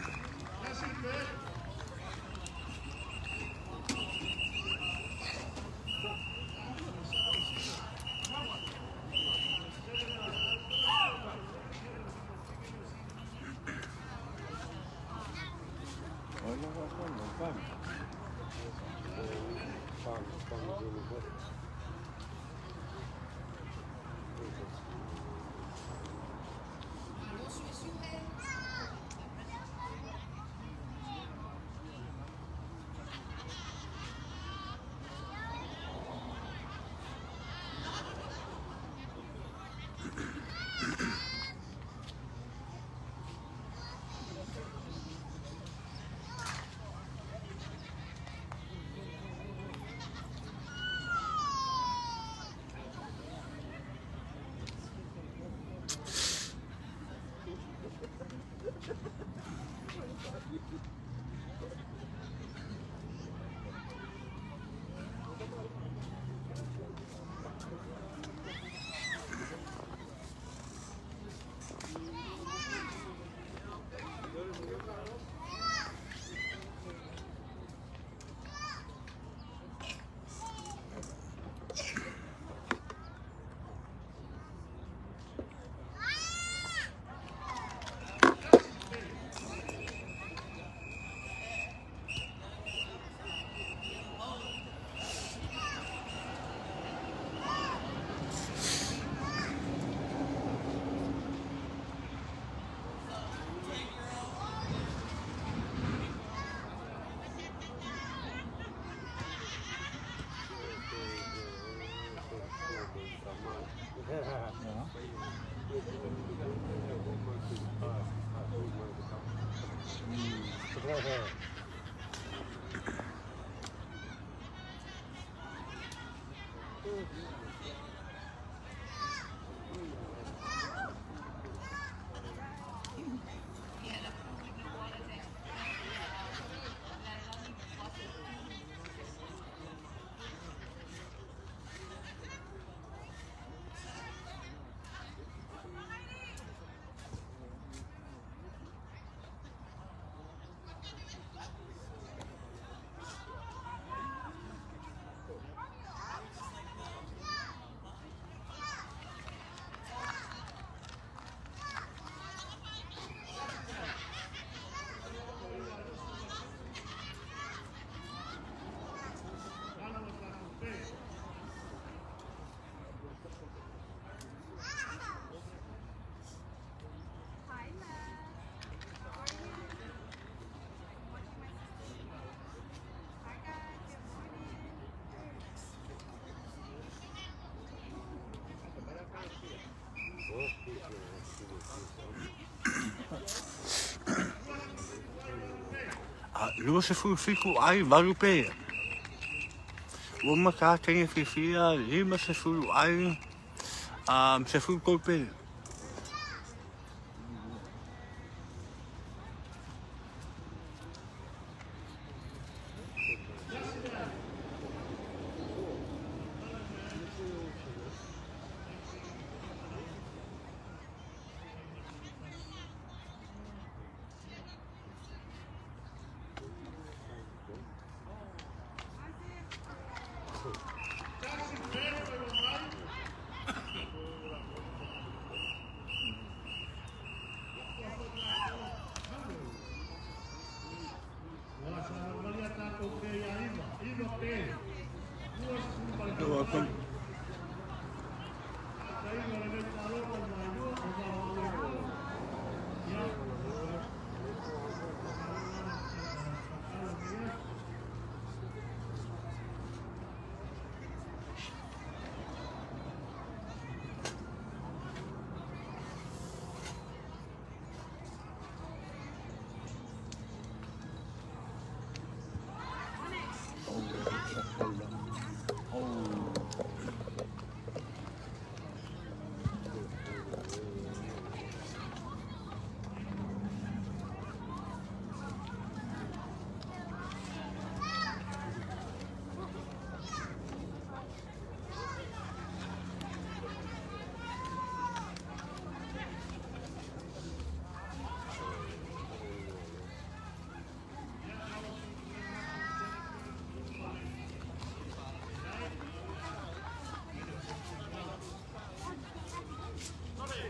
Lua se fico ai varu pe. O maka tenha fifia, lima se fulu ai, se fulu kolpe. You're welcome.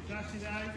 Grazie, vai.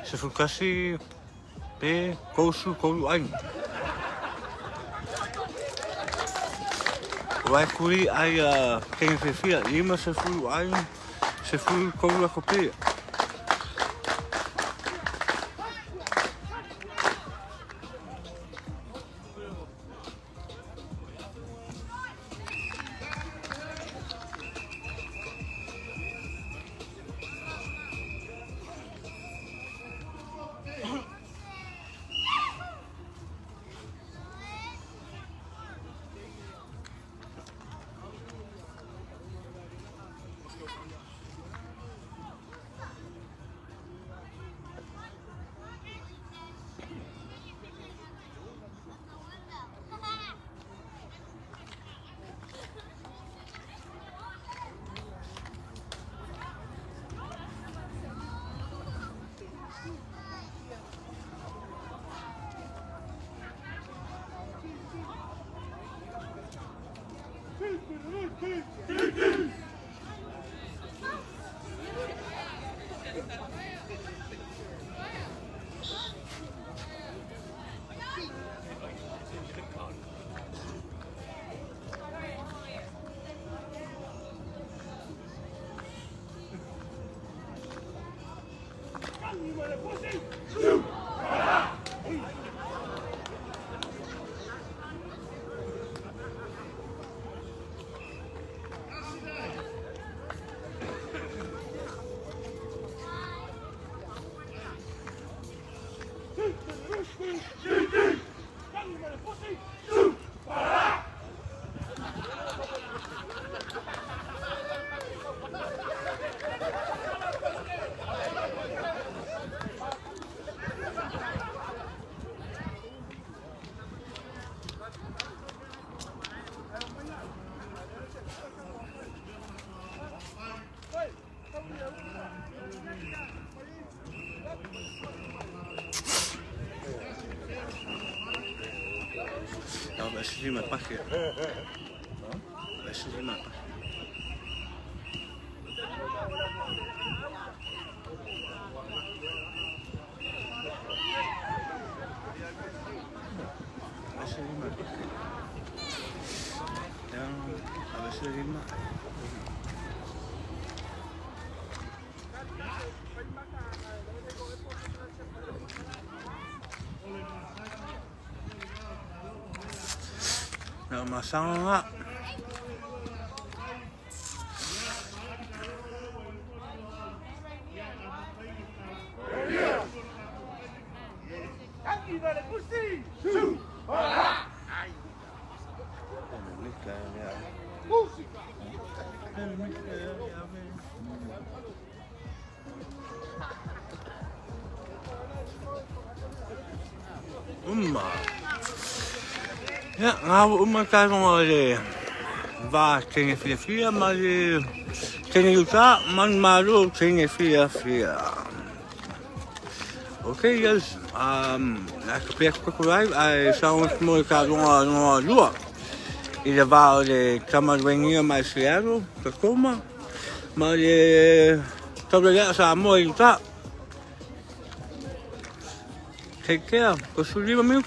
Se fukasi pe kousu koulu ai. Wai kuri ai keng fefia lima se fulu ai se fulu koulu ako pe. veces me pasa. A veces sí me pasa. A veces sí me pasa. Now my song up. Ja, nou, maar kijk maar waar tegen 4-4, maar tegen Utah, man, maar ook tegen 4-4. Oké, dus, ik heb ik zou ons mooi gaan doen. In de waar de kamerwenningen met Seattle te komen, maar dat is een mooi Utah. Take care, dus liever milk.